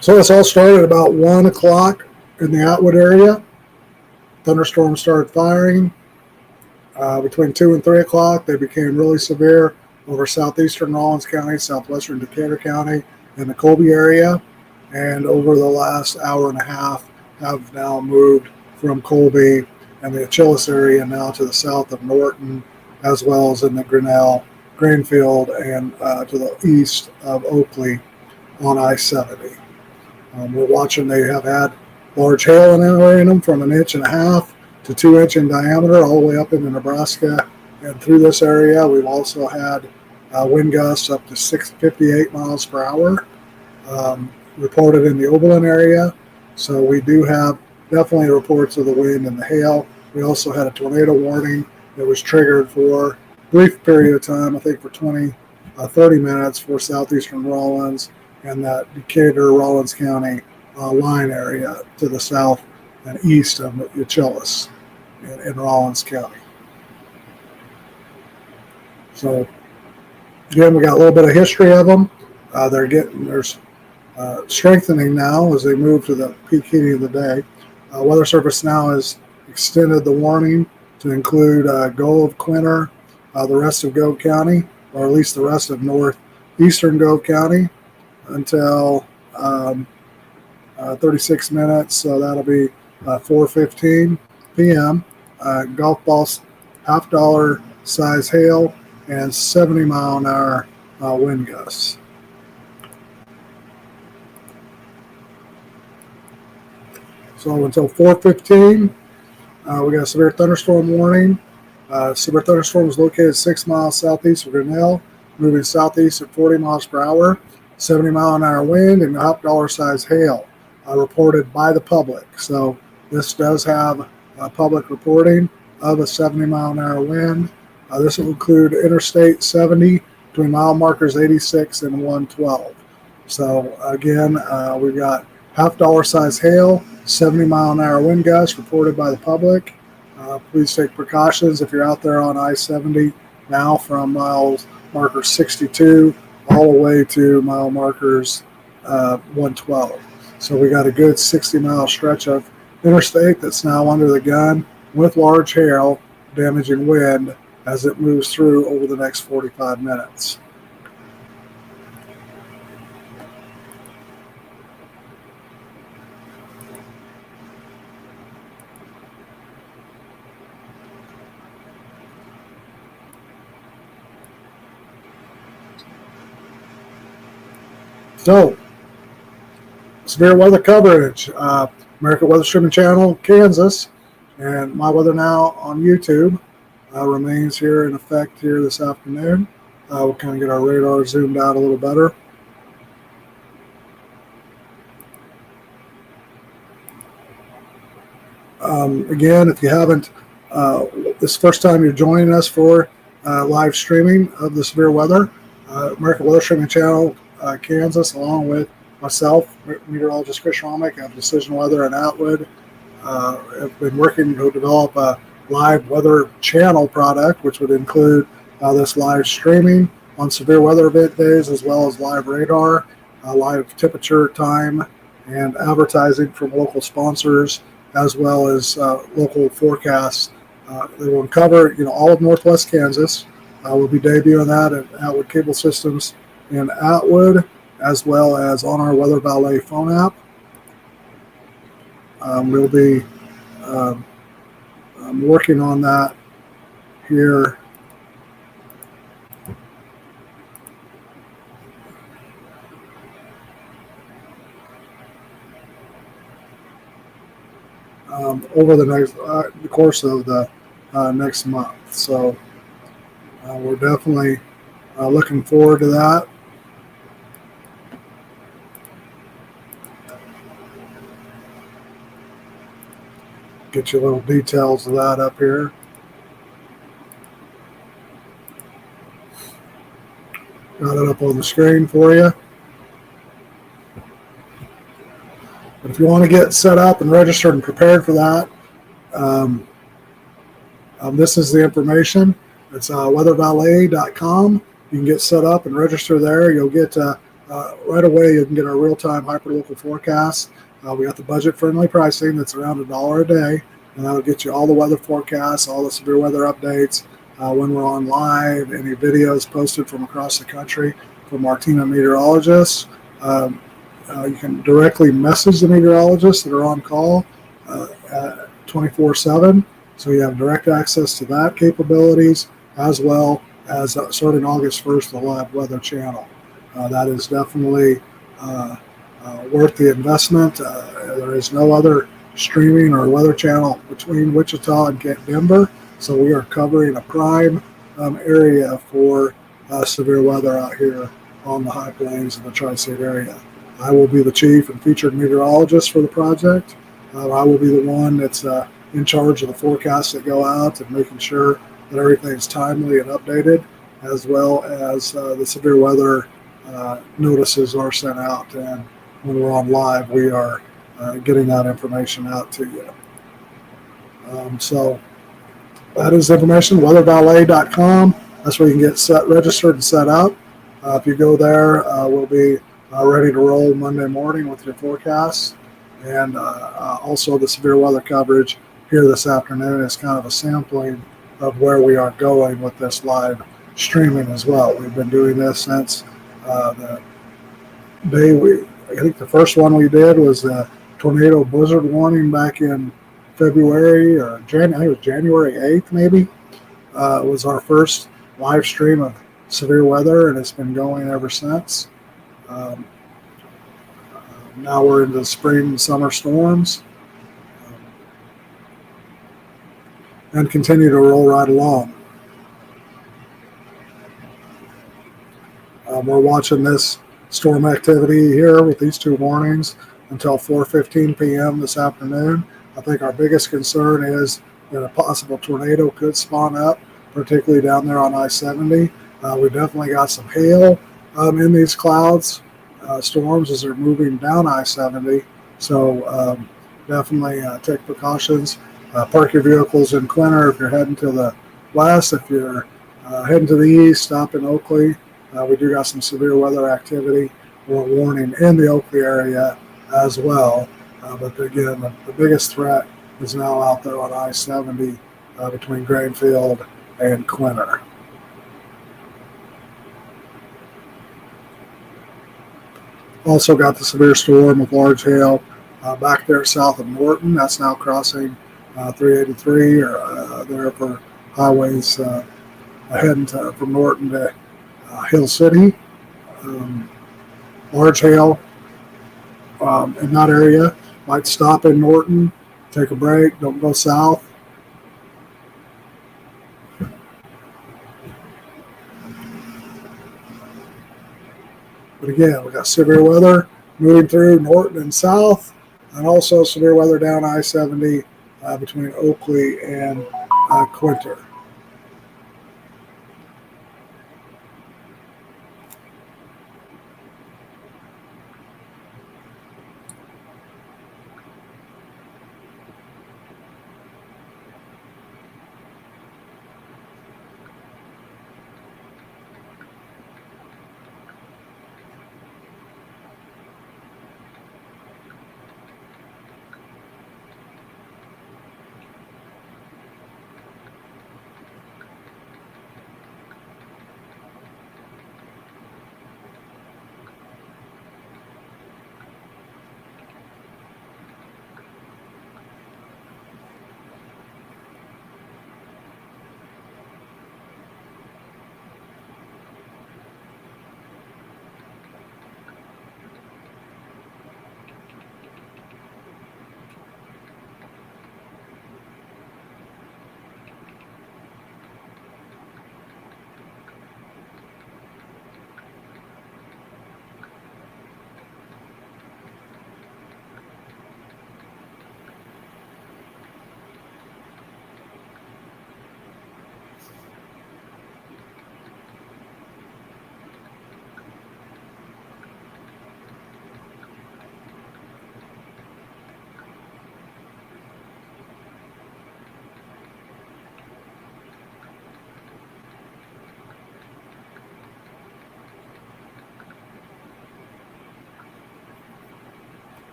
So this all started about 1 o'clock in the Atwood area. Thunderstorms started firing. Between 2 and 3 o'clock, they became really severe over southeastern Rawlins County, southwestern Decatur County, and the Colby area. And over the last hour and a half, have now moved from Colby and the Achilles area now to the south of Norton, as well as in the Grinnell, Greenfield, and to the east of Oakley on I-70. We're watching, they have had large hail in them from 1.5 inches to 2 inch in diameter all the way up into Nebraska. And through this area, we've also had wind gusts up to 658 miles per hour reported in the Oberlin area. So we do have definitely reports of the wind and the hail. We also had a tornado warning that was triggered for a brief period of time, I think for 30 minutes for southeastern Rawlins and that Decatur, Rawlins County line area to the south and east of Achilles in Rawlins County. So again, we got a little bit of history of them. There's strengthening now as they move to the peak heating of the day. Weather Service now has extended the warning to include Gove, Quinter, the rest of Gove County, or at least the rest of northeastern Gove County until 36 minutes. So that'll be 4:15 p.m. Golf balls, $50 size hail, and 70 mile an hour wind gusts. So until 4:15, we got a severe thunderstorm warning. Severe thunderstorm is located 6 miles southeast of Grinnell, moving southeast at 40 miles per hour, 70 mile an hour wind, and $50 size hail reported by the public. So this does have public reporting of a 70 mile an hour wind. This will include Interstate 70 between mile markers 86 and 112. So again, we've got $50 size hail, 70 mile an hour wind gusts reported by the public. Please take precautions if you're out there on I-70 now from mile marker 62 all the way to mile markers 112. So we got a good 60 mile stretch of interstate that's now under the gun with large hail, damaging wind as it moves through over the next 45 minutes. So, severe weather coverage, American Weather Streaming Channel, Kansas, and My Weather Now on YouTube remains here in effect here this afternoon. We'll kind of get our radar zoomed out a little better. Again, if you haven't, this is the first time you're joining us for live streaming of the severe weather, American Weather Streaming Channel, Kansas, along with myself, meteorologist Chris Romick of Decision Weather in Atwood, have been working to develop a live weather channel product, which would include this live streaming on severe weather event days, as well as live radar, live temperature, time, and advertising from local sponsors, as well as local forecasts. They will cover all of Northwest Kansas. We'll be debuting that at Atwood Cable Systems in Atwood, as well as on our Weather Valet phone app. We'll be working on that here over the course of the next month. So we're definitely looking forward to that. Get you little details of that up here. Got it up on the screen for you. But if you want to get set up and registered and prepared for that, this is the information. It's weathervalet.com. You can get set up and register there. You'll get a right away, you can get our real-time hyperlocal forecast. We got the budget-friendly pricing that's around $1 a day, and that'll get you all the weather forecasts, all the severe weather updates, when we're on live, any videos posted from across the country from our team of meteorologists. You can directly message the meteorologists that are on call 24/7, so you have direct access to that capabilities, as well as starting August 1st, the live weather channel. That is definitely worth the investment. There is no other streaming or weather channel between Wichita and Denver, so we are covering a prime area for severe weather out here on the high plains of the tri-state area. I will be the chief and featured meteorologist for the project. I will be the one that's in charge of the forecasts that go out and making sure that everything's timely and updated, as well as the severe weather notices are sent out. And when we're on live, we are getting that information out to you. So that is information, weathervalet.com. That's where you can get registered and set up. If you go there, we'll be ready to roll Monday morning with your forecasts. And also the severe weather coverage here this afternoon is kind of a sampling of where we are going with this live streaming as well. We've been doing this since the day I think the first one we did was a tornado blizzard warning back in February or January. I think it was January 8th, maybe. Was our first live stream of severe weather, and it's been going ever since. Now we're into spring and summer storms, and continue to roll right along. We're watching this storm activity here with these two warnings until 4:15 p.m. this afternoon. I think our biggest concern is that a possible tornado could spawn up, particularly down there on I-70. We definitely got some hail in these clouds, storms as they're moving down I-70. So definitely take precautions. Park your vehicles in Quinter if you're heading to the west. If you're heading to the east, stop in Oakley. We do got some severe weather activity or warning in the Oakley area as well. But again, the biggest threat is now out there on I-70 between Grainfield and Quinter. Also got the severe storm with large hail back there south of Norton. That's now crossing 383 or there for highways heading from Norton to Hill City. Large hail in that area. Might stop in Norton, take a break, don't go south. But again, we got severe weather moving through Norton and south, and also severe weather down I-70 between Oakley and Quinter.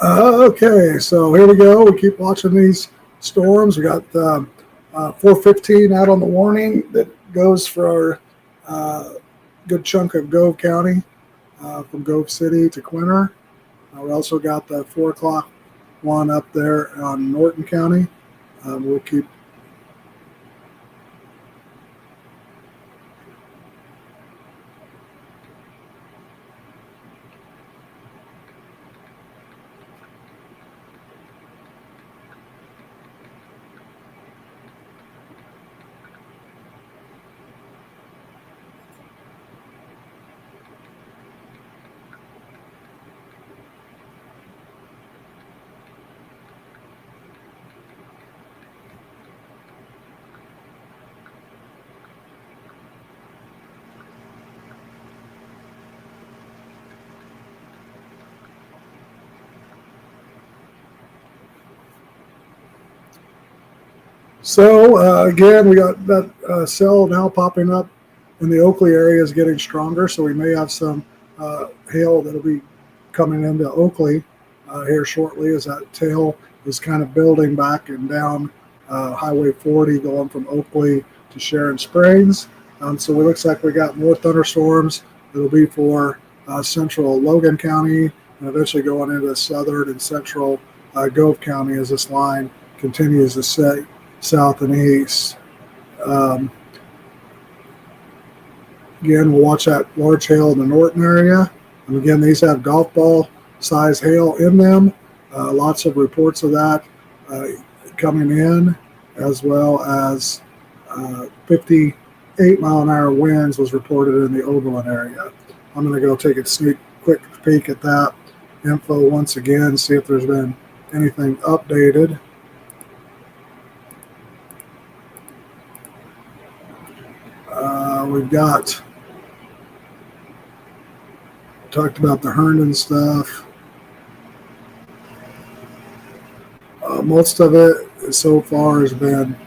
Okay, so here we go. We keep watching these storms. We got 415 out on the warning that goes for a good chunk of Gove County, from Gove City to Quinter. We also got the 4 o'clock one up there on Norton County. We'll keep. So again, we got that cell now popping up in the Oakley area is getting stronger. So we may have some hail that'll be coming into Oakley here shortly as that tail is kind of building back and down Highway 40 going from Oakley to Sharon Springs. So it looks like we got more thunderstorms that'll be for central Logan County and eventually going into southern and central Gove County as this line continues to set south and east. Um, Again, we'll watch that large hail in the Norton area. And again, these have golf ball size hail in them. Lots of reports of that coming in, as well as 58 mile an hour winds was reported in the Oberlin area. I'm going to go take a quick peek at that info once again, see if there's been anything updated. We've talked about the Herndon stuff. Most of it so far has been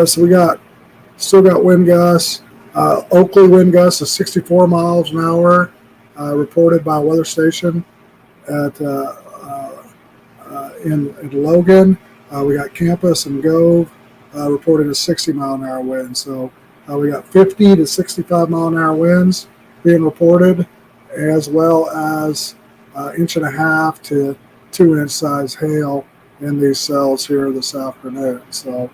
so we still got wind gusts. Oakley wind gusts of 64 miles an hour reported by a weather station at in Logan. We got Campus and Gove reported a 60 mile an hour wind. So we got 50 to 65 mile an hour winds being reported, as well as inch and a half to 2 inch size hail in these cells here this afternoon. So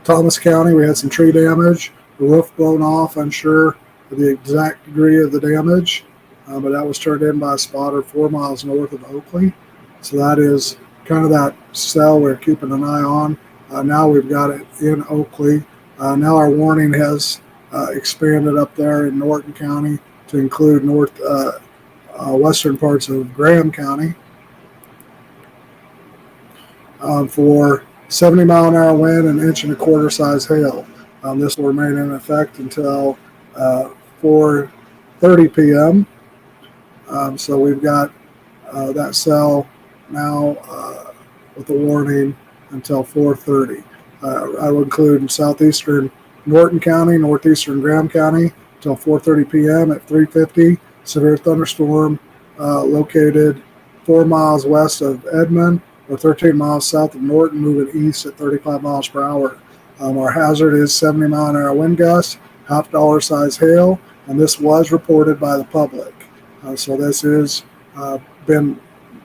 Thomas County, we had some tree damage, the roof blown off, unsure of the exact degree of the damage, but that was turned in by a spotter 4 miles north of Oakley. So that is kind of that cell we're keeping an eye on. Now we've got it in Oakley. Now our warning has expanded up there in Norton County to include western parts of Graham County for 70 mile an hour wind and inch and a quarter size hail. This will remain in effect until 4:30 p.m. So we've got that cell now with a warning until 4:30. I will include in southeastern Norton County, northeastern Graham County until 4:30 p.m. at 3:50. Severe thunderstorm located 4 miles west of Edmond or 13 miles south of Norton, moving east at 35 miles per hour. Our hazard is 70 mile an hour wind gusts, $50 size hail, and this was reported by the public. So this has been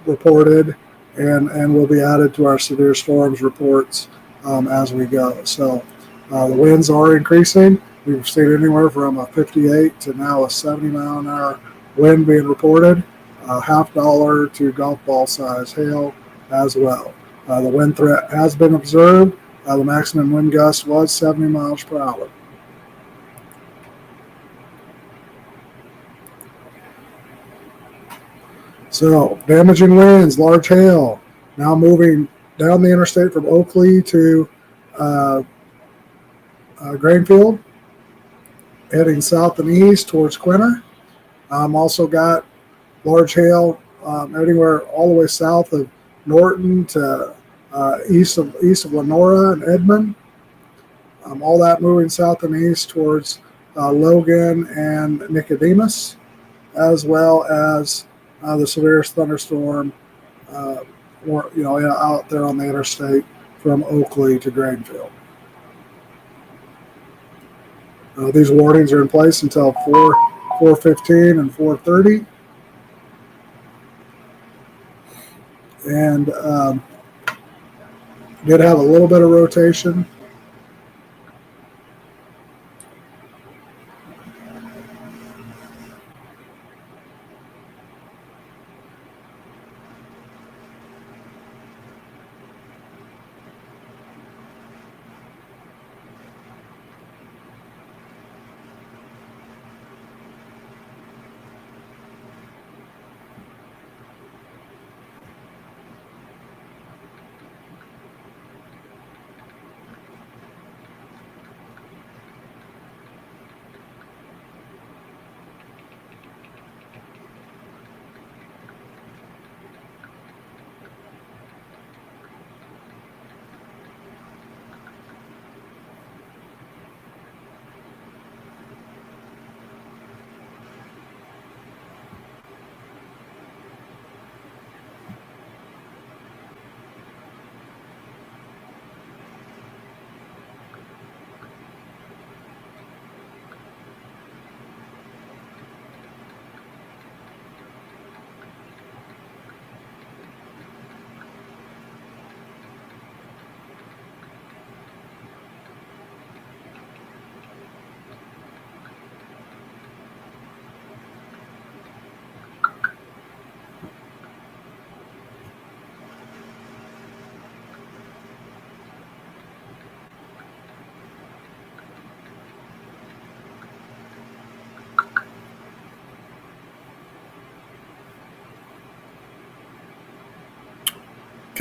reported and will be added to our severe storms reports as we go. So the winds are increasing. We've seen anywhere from a 58 to now a 70 mile an hour wind being reported, $50 to golf ball size hail as well. The wind threat has been observed. The maximum wind gust was 70 miles per hour. So, damaging winds, large hail, now moving down the interstate from Oakley to Grainfield, heading south and east towards Quinter. Also got large hail anywhere all the way south of Norton to east of Lenora and Edmond. All that moving south and east towards Logan and Nicodemus, as well as the severest thunderstorm, out there on the interstate from Oakley to Grainfield. These warnings are in place until 4:15 and 4:30, and did have a little bit of rotation.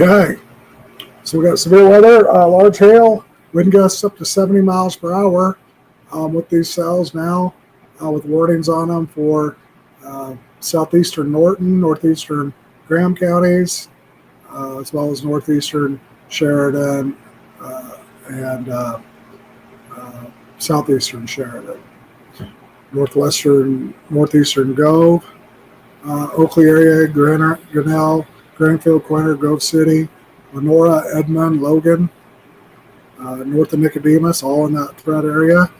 Okay, so we got severe weather, large hail, wind gusts up to 70 miles per hour with these cells now, with warnings on them for southeastern Norton, northeastern Graham counties, as well as northeastern Sheridan and southeastern Sheridan, northeastern Gove, Oakley area, Grinnell, Grainfield, Quinter, Grove City, Lenora, Edmond, Logan, north of Nicodemus, all in that threat area.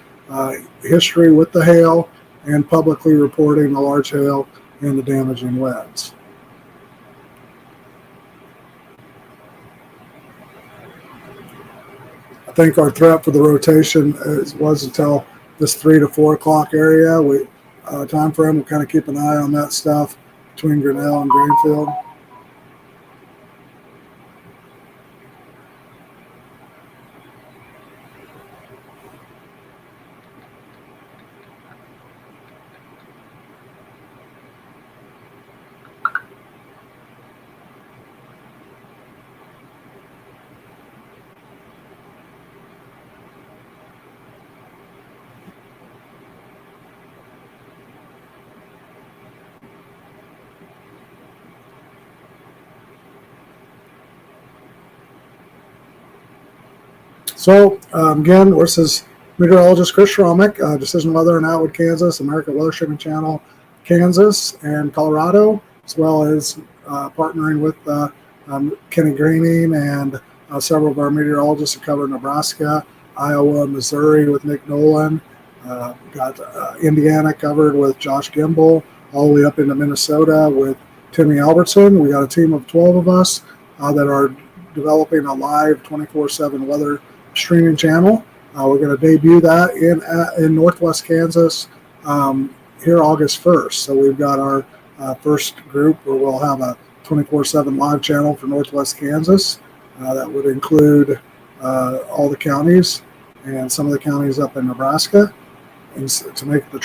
History with the hail and publicly reporting the large hail and the damaging winds. I think our threat for the rotation was until this 3 to 4 o'clock area. Time frame, we'll kind of keep an eye on that stuff between Grinnell and Grainfield. So, again, this is meteorologist Chris Schromick, Decision Weather in Atwood, Kansas, American Weather Shipping Channel, Kansas, and Colorado, as well as partnering with Kenny Greening and several of our meteorologists who cover Nebraska, Iowa, Missouri with Nick Nolan. Got Indiana covered with Josh Gimbel, all the way up into Minnesota with Timmy Albertson. We got a team of 12 of us that are developing a live 24/7 weather streaming channel. We're going to debut that in Northwest Kansas here August 1st. So we've got our first group where we'll have a 24/7 live channel for Northwest Kansas. That would include all the counties and some of the counties up in Nebraska, and to make the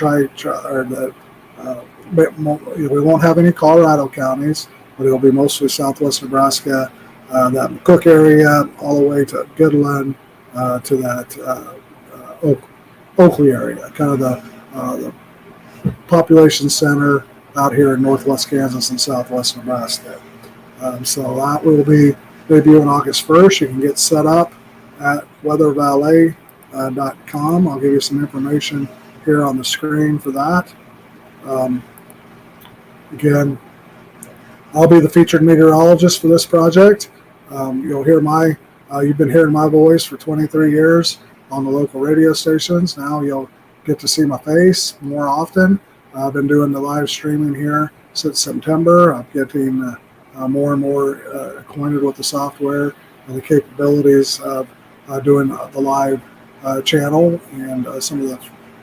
We won't have any Colorado counties, but it'll be mostly Southwest Nebraska, that McCook area, all the way to Goodland, to that Oakley area, kind of the population center out here in northwest Kansas and southwest Nebraska. So that will be debuting August 1st. You can get set up at weathervalet.com. I'll give you some information here on the screen for that. Again, I'll be the featured meteorologist for this project. You'll hear you've been hearing my voice for 23 years on the local radio stations. Now you'll get to see my face more often. I've been doing the live streaming here since September. I'm getting more and more acquainted with the software and the capabilities of doing the live channel and some of the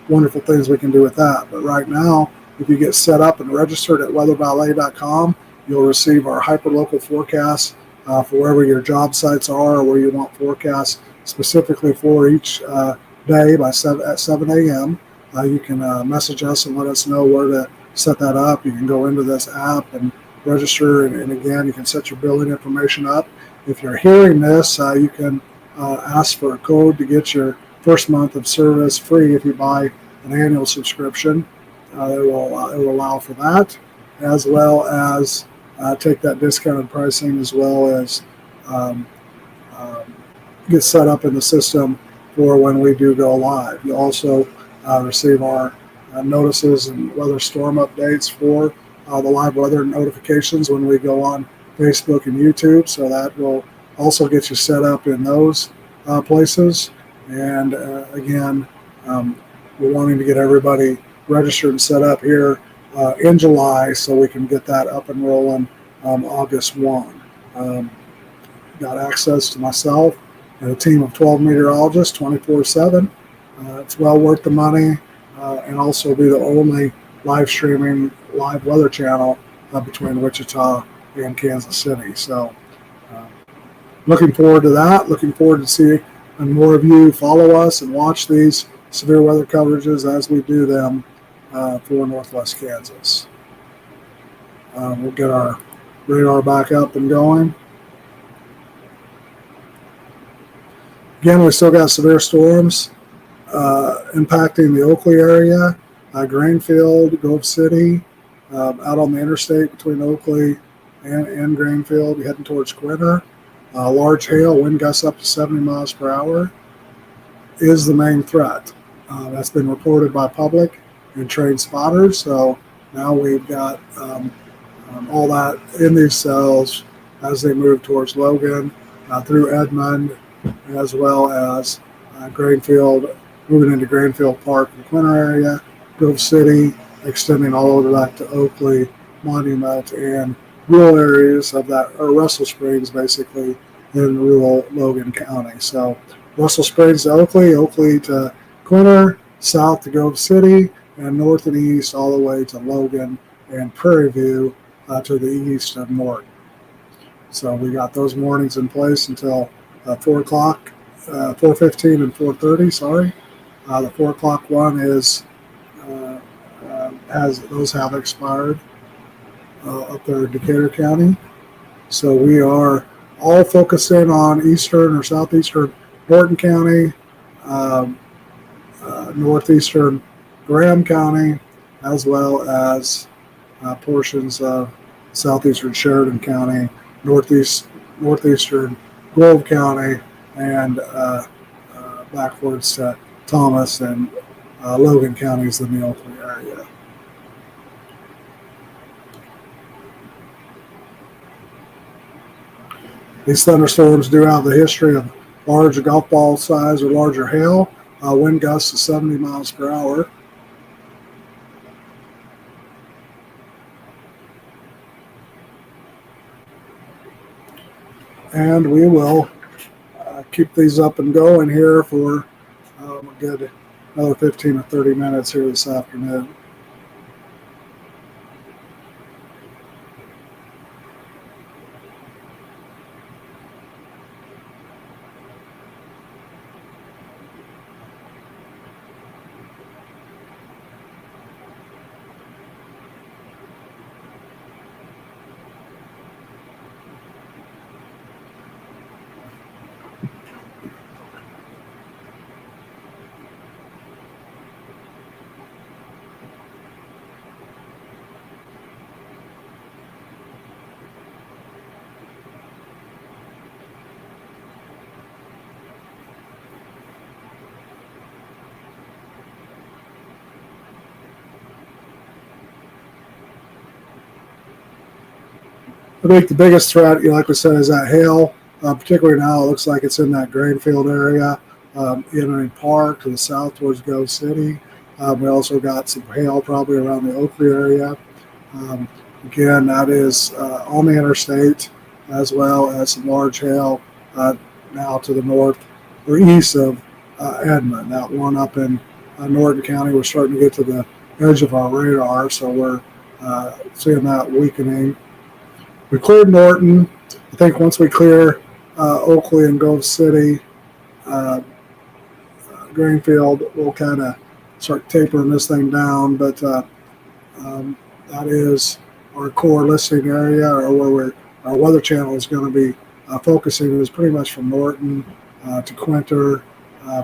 wonderful things we can do with that. But right now, if you get set up and registered at weathervalet.com, you'll receive our hyperlocal forecasts for wherever your job sites are or where you want forecasts specifically for each day at 7 a.m. You can message us and let us know where to set that up. You can go into this app and register, and again, you can set your billing information up. If you're hearing this, you can ask for a code to get your first month of service free if you buy an annual subscription. It will allow for that, as well as take that discounted pricing, as well as get set up in the system for when we do go live. You'll also receive our notices and weather storm updates for the live weather notifications when we go on Facebook and YouTube. So that will also get you set up in those places. And again, we're wanting to get everybody registered and set up here in July so we can get that up and rolling August 1. Got access to myself and a team of 12 meteorologists 24/7. It's well worth the money, and also be the only live streaming live weather channel between Wichita and Kansas City. So looking forward to that. Looking forward to seeing more of you follow us and watch these severe weather coverages as we do them for Northwest Kansas. We'll get our radar back up and going. Again, we still got severe storms impacting the Oakley area, Grainfield, Grove City, out on the interstate between Oakley and Grainfield, heading towards Quinter. Large hail, wind gusts up to 70 miles per hour is the main threat. That's been reported by public and trained spotters. So now we've got all that in these cells as they move towards Logan, through Edmond, as well as Grainfield, moving into Grainfield Park and Quinter area, Grove City, extending all the way back to Oakley, Monument, and rural areas of that, or Russell Springs, basically, in rural Logan County. So Russell Springs to Oakley, Oakley to Quinter, south to Grove City, and north and east all the way to Logan and Prairie View to the east of Norton. So we got those warnings in place until 4 o'clock, 4:15 and 4:30. Sorry, the 4 o'clock one is have expired up there in Decatur County. So we are all focused in on eastern or southeastern Norton County, northeastern Graham County, as well as portions of southeastern Sheridan County, northeastern Grove County, and backwards to Thomas and Logan counties in the Oakley area. These thunderstorms do have the history of large golf ball size or larger hail, wind gusts of 70 miles per hour. And we will keep these up and going here for a good another 15 or 30 minutes here this afternoon. I think the biggest threat, like we said, is that hail. Particularly now, it looks like it's in that Grainfield area, in a park to the south towards Grove City. We also got some hail probably around the Oakley area. Um, Again, that is on the interstate, as well as some large hail now to the north or east of Edmond. That one up in Norton County, we're starting to get to the edge of our radar, so we're seeing that weakening. We cleared Norton. I think once we clear Oakley and Grove City, Grainfield, we'll kind of start tapering this thing down. But that is our core listing area, or where our weather channel is going to be focusing, is pretty much from Norton to Quinter,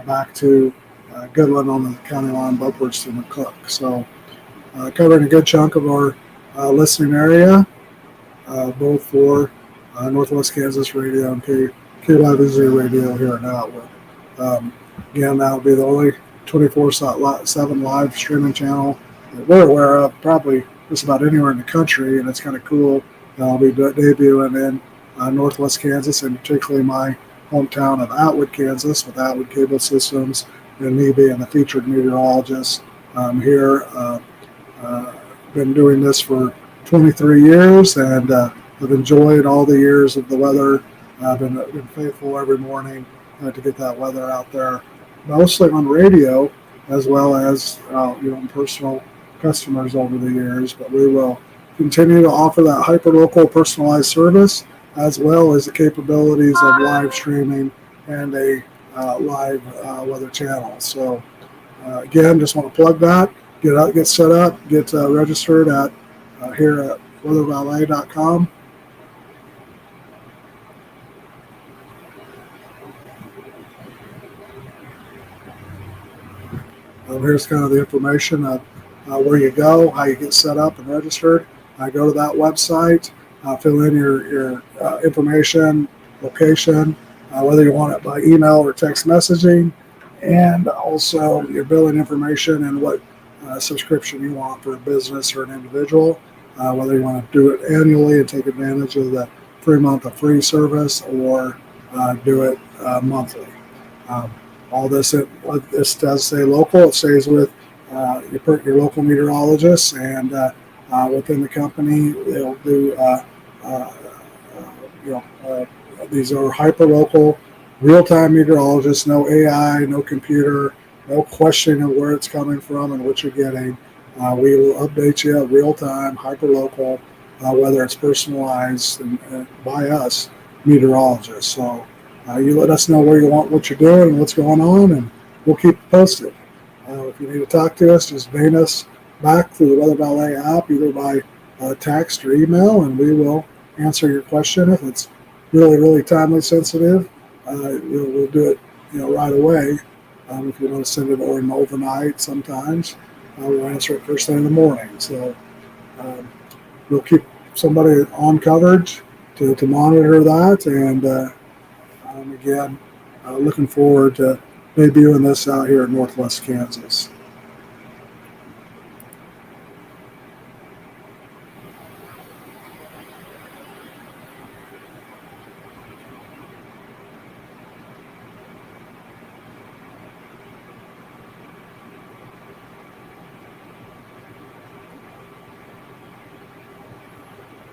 back to Goodland on the county line, upwards to McCook. So covering a good chunk of our listening area, both for Northwest Kansas Radio and KYVZ Radio here in Atwood. Again, that will be the only 24/7 live streaming channel that we're aware of, probably just about anywhere in the country, and it's kind of cool. I'll be debuting in Northwest Kansas, and particularly my hometown of Atwood, Kansas, with Atwood Cable Systems, and me being the featured meteorologist here. Been doing this for 23 years, and I've enjoyed all the years of the weather. I've been faithful every morning to get that weather out there, mostly on radio, as well as personal customers over the years. But we will continue to offer that hyper-local personalized service, as well as the capabilities of live streaming and a live weather channel. So again, just want to plug that. Get set up, get registered at here at weathervalet.com. Here's kind of the information of where you go, how you get set up and registered. Go to that website, fill in your information, location, whether you want it by email or text messaging, and also your billing information and what subscription you want for a business or an individual, whether you want to do it annually and take advantage of the 3 month of free service, or do it monthly. All this does say local. It stays with your local meteorologists, and within the company, they'll do these are hyper local, real time meteorologists. No AI, no computer, no questioning of where it's coming from and what you're getting. We will update you real time, hyper local, whether it's personalized and by us meteorologists. So you let us know where you want, what you're doing, and what's going on, and we'll keep you posted. If you need to talk to us, just vein us back through the Weather Valet app, either by text or email, and we will answer your question. If it's really, really timely sensitive, we'll do it right away. If you want to send it overnight, sometimes we'll answer it first thing in the morning. So we'll keep somebody on coverage to monitor that, and again, looking forward to debuting this out here in Northwest Kansas.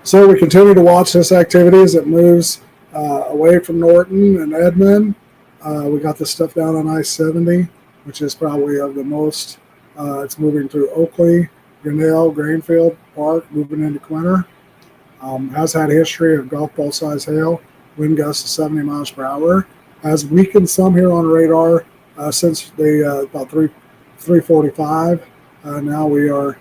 So we continue to watch this activity as it moves away from Norton and Edmond. We got this stuff down on I-70, which is probably of the most. It's moving through Oakley, Grinnell, Grainfield Park, moving into Quinter. Has had a history of golf ball size hail, wind gusts of 70 miles per hour. Has weakened some here on radar since about 3:45. Now we are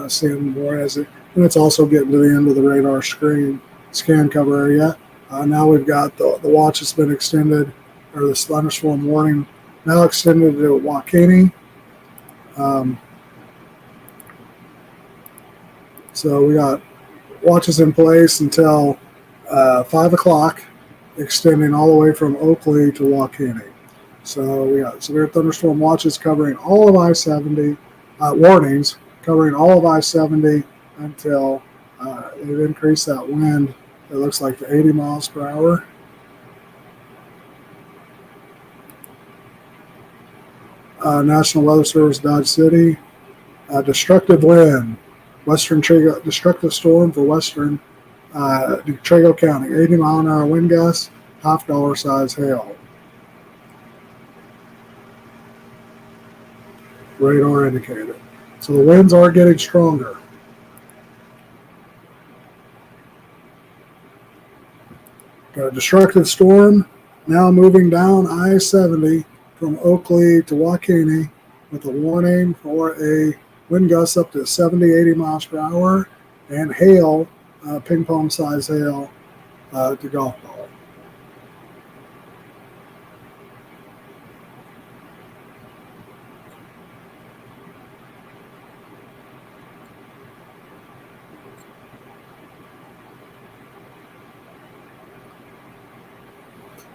seeing more as it. And it's also getting to the end of the radar scan cover area. Now we've got the watch has been extended, or this thunderstorm warning now extended to Waukene. So we got watches in place until 5 o'clock, extending all the way from Oakley to Waukene. So we got severe thunderstorm watches covering all of I-70, warnings covering all of I-70 until they've increased that wind It looks like the 80 miles per hour. National Weather Service, Dodge City. Destructive wind. Destructive storm for western Trego County. 80-mile-an-hour wind gusts. Half dollar size hail. Radar indicated. So the winds are getting stronger. Got a destructive storm now moving down I-70 from Oakley to Waukene with a warning for a wind gust up to 70, 80 miles per hour and hail, ping pong size hail to golf ball.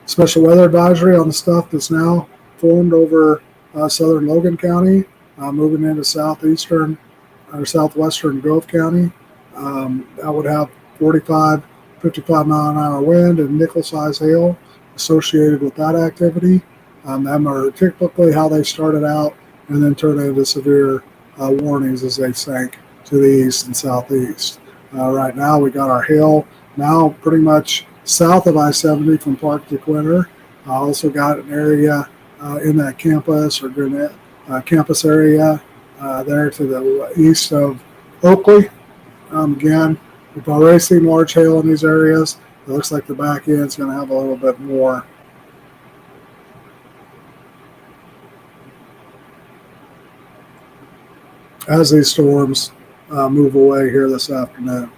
Special weather advisory on the stuff that's now formed over southern Logan County, moving into southeastern or southwestern Grove County. That would have 45, 55 mile an hour wind and nickel size hail associated with that activity. Them are typically how they started out and then turned into severe warnings as they sank to the east and southeast. Right now, we got our hail now pretty much south of I-70 from Park to Quinter. Also got an area in that campus or Gwinnett campus area there to the east of Oakley. Again, we've already seen large hail in these areas. It looks like the back end's going to have a little bit more. As these storms move away here this afternoon.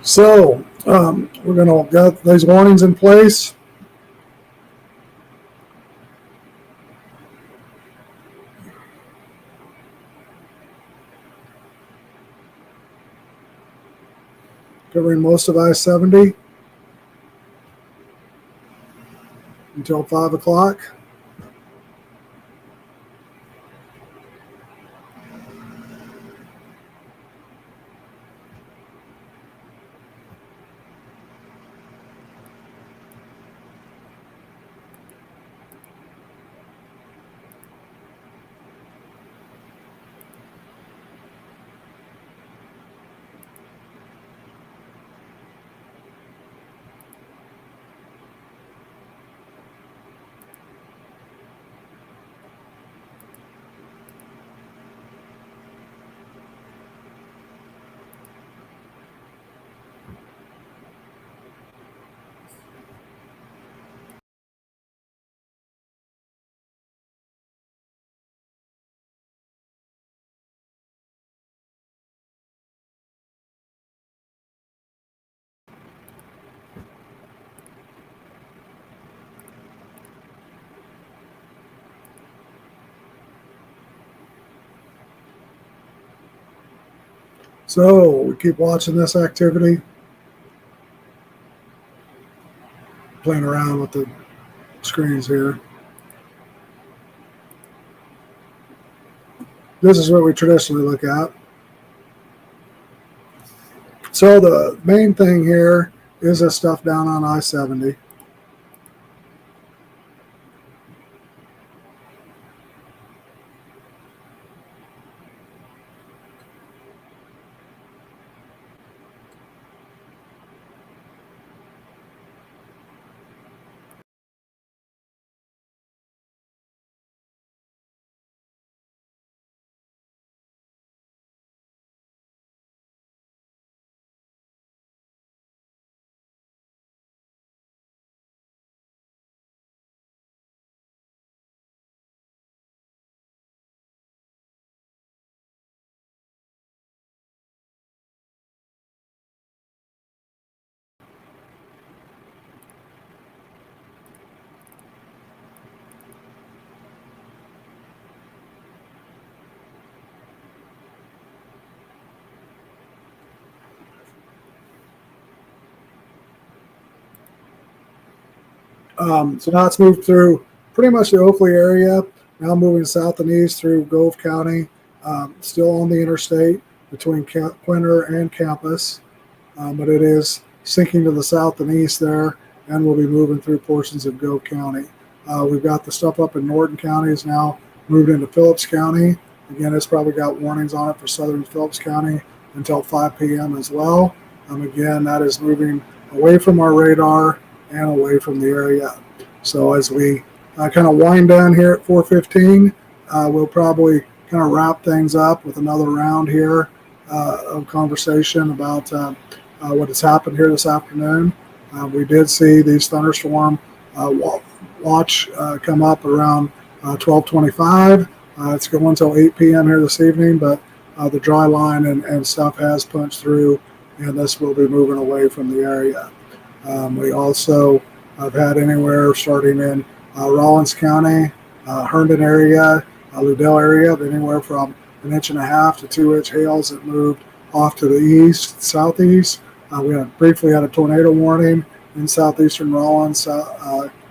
So we're going to get these warnings in place. Covering most of I-70 until 5 o'clock. So we keep watching this activity, playing around with the screens here. This is what we traditionally look at. So the main thing here is this stuff down on I-70. So now it's moved through pretty much the Oakley area, now moving south and east through Gove County, still on the interstate between Quinter and Campus, but it is sinking to the south and east there, and we'll be moving through portions of Gove County. We've got the stuff up in Norton County is now moved into Phillips County. Again, it's probably got warnings on it for southern Phillips County until 5 p.m. as well. Again, that is moving away from our radar and away from the area. So as we kind of wind down here at 4:15, we'll probably kind of wrap things up with another round here of conversation about what has happened here this afternoon. We did see these thunderstorm watch come up around 12:25. It's going until 8 p.m. here this evening, but the dry line and stuff has punched through, and this will be moving away from the area. We also have had anywhere starting in Rawlins County, Herndon area, Liddell area, of anywhere from 1.5 to 2 inch hails that moved off to the east, southeast. We briefly had a tornado warning in southeastern Rawlins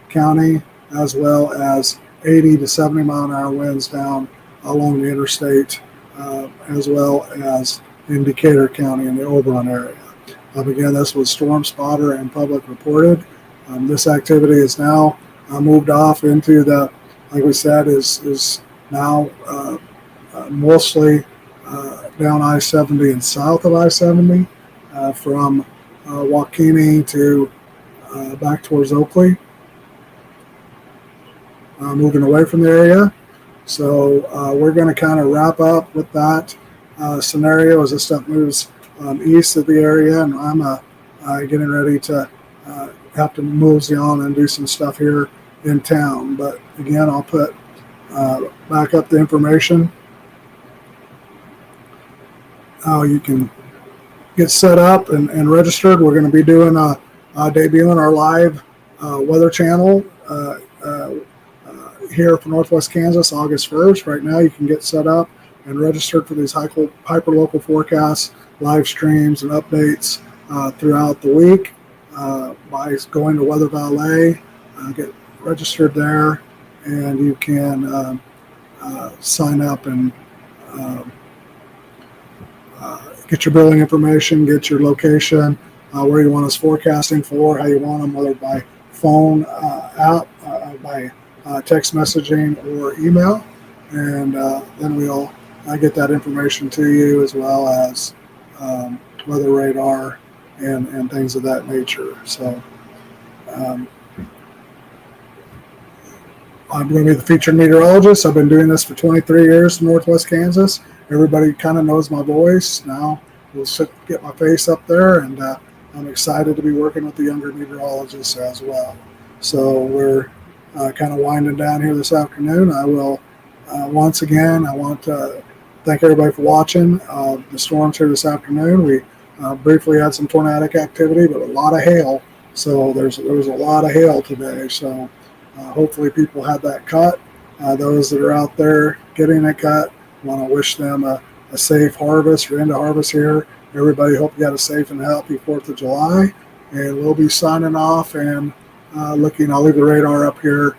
County, as well as 80 to 70 mile an hour winds down along the interstate, as well as in Decatur County in the Oberon area. Again, this was Storm Spotter and public reported. This activity is now moved off into the, like we said, is now mostly down I-70 and south of I-70 from Waukene to back towards Oakley, moving away from the area. So we're going to kind of wrap up with that scenario as this stuff moves east of the area, and I'm getting ready to have to mosey on and do some stuff here in town. But again, I'll put back up the information how you can get set up and registered. We're going to be doing debuting our live weather channel here for Northwest Kansas August 1st. Right now you can get set up and registered for these hyper-local forecasts, live streams, and updates throughout the week by going to Weather Valet, get registered there, and you can sign up and get your billing information, get your location, where you want us forecasting for, how you want them, whether by phone, app, by text messaging, or email. And then we'll get that information to you, as well as weather radar and things of that nature. So I'm going to be the featured meteorologist. I've been doing this for 23 years in Northwest Kansas. Everybody kind of knows my voice. Now we'll get my face up there, and I'm excited to be working with the younger meteorologists as well. So we're kind of winding down here this afternoon. I will once again, I want to thank everybody for watching the storms here this afternoon. We briefly had some tornadic activity, but a lot of hail. So there was a lot of hail today. So hopefully people had that cut. Those that are out there getting it cut, want to wish them a a safe harvest. You're into harvest here. Everybody, hope you got a safe and healthy 4th of July. And we'll be signing off and I'll leave the radar up here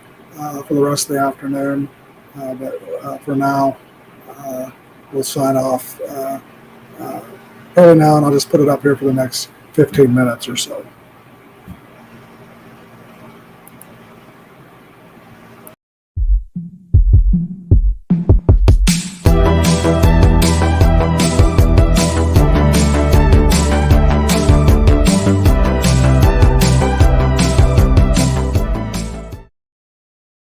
for the rest of the afternoon. But for now, we'll sign off early now, and I'll just put it up here for the next 15 minutes or so.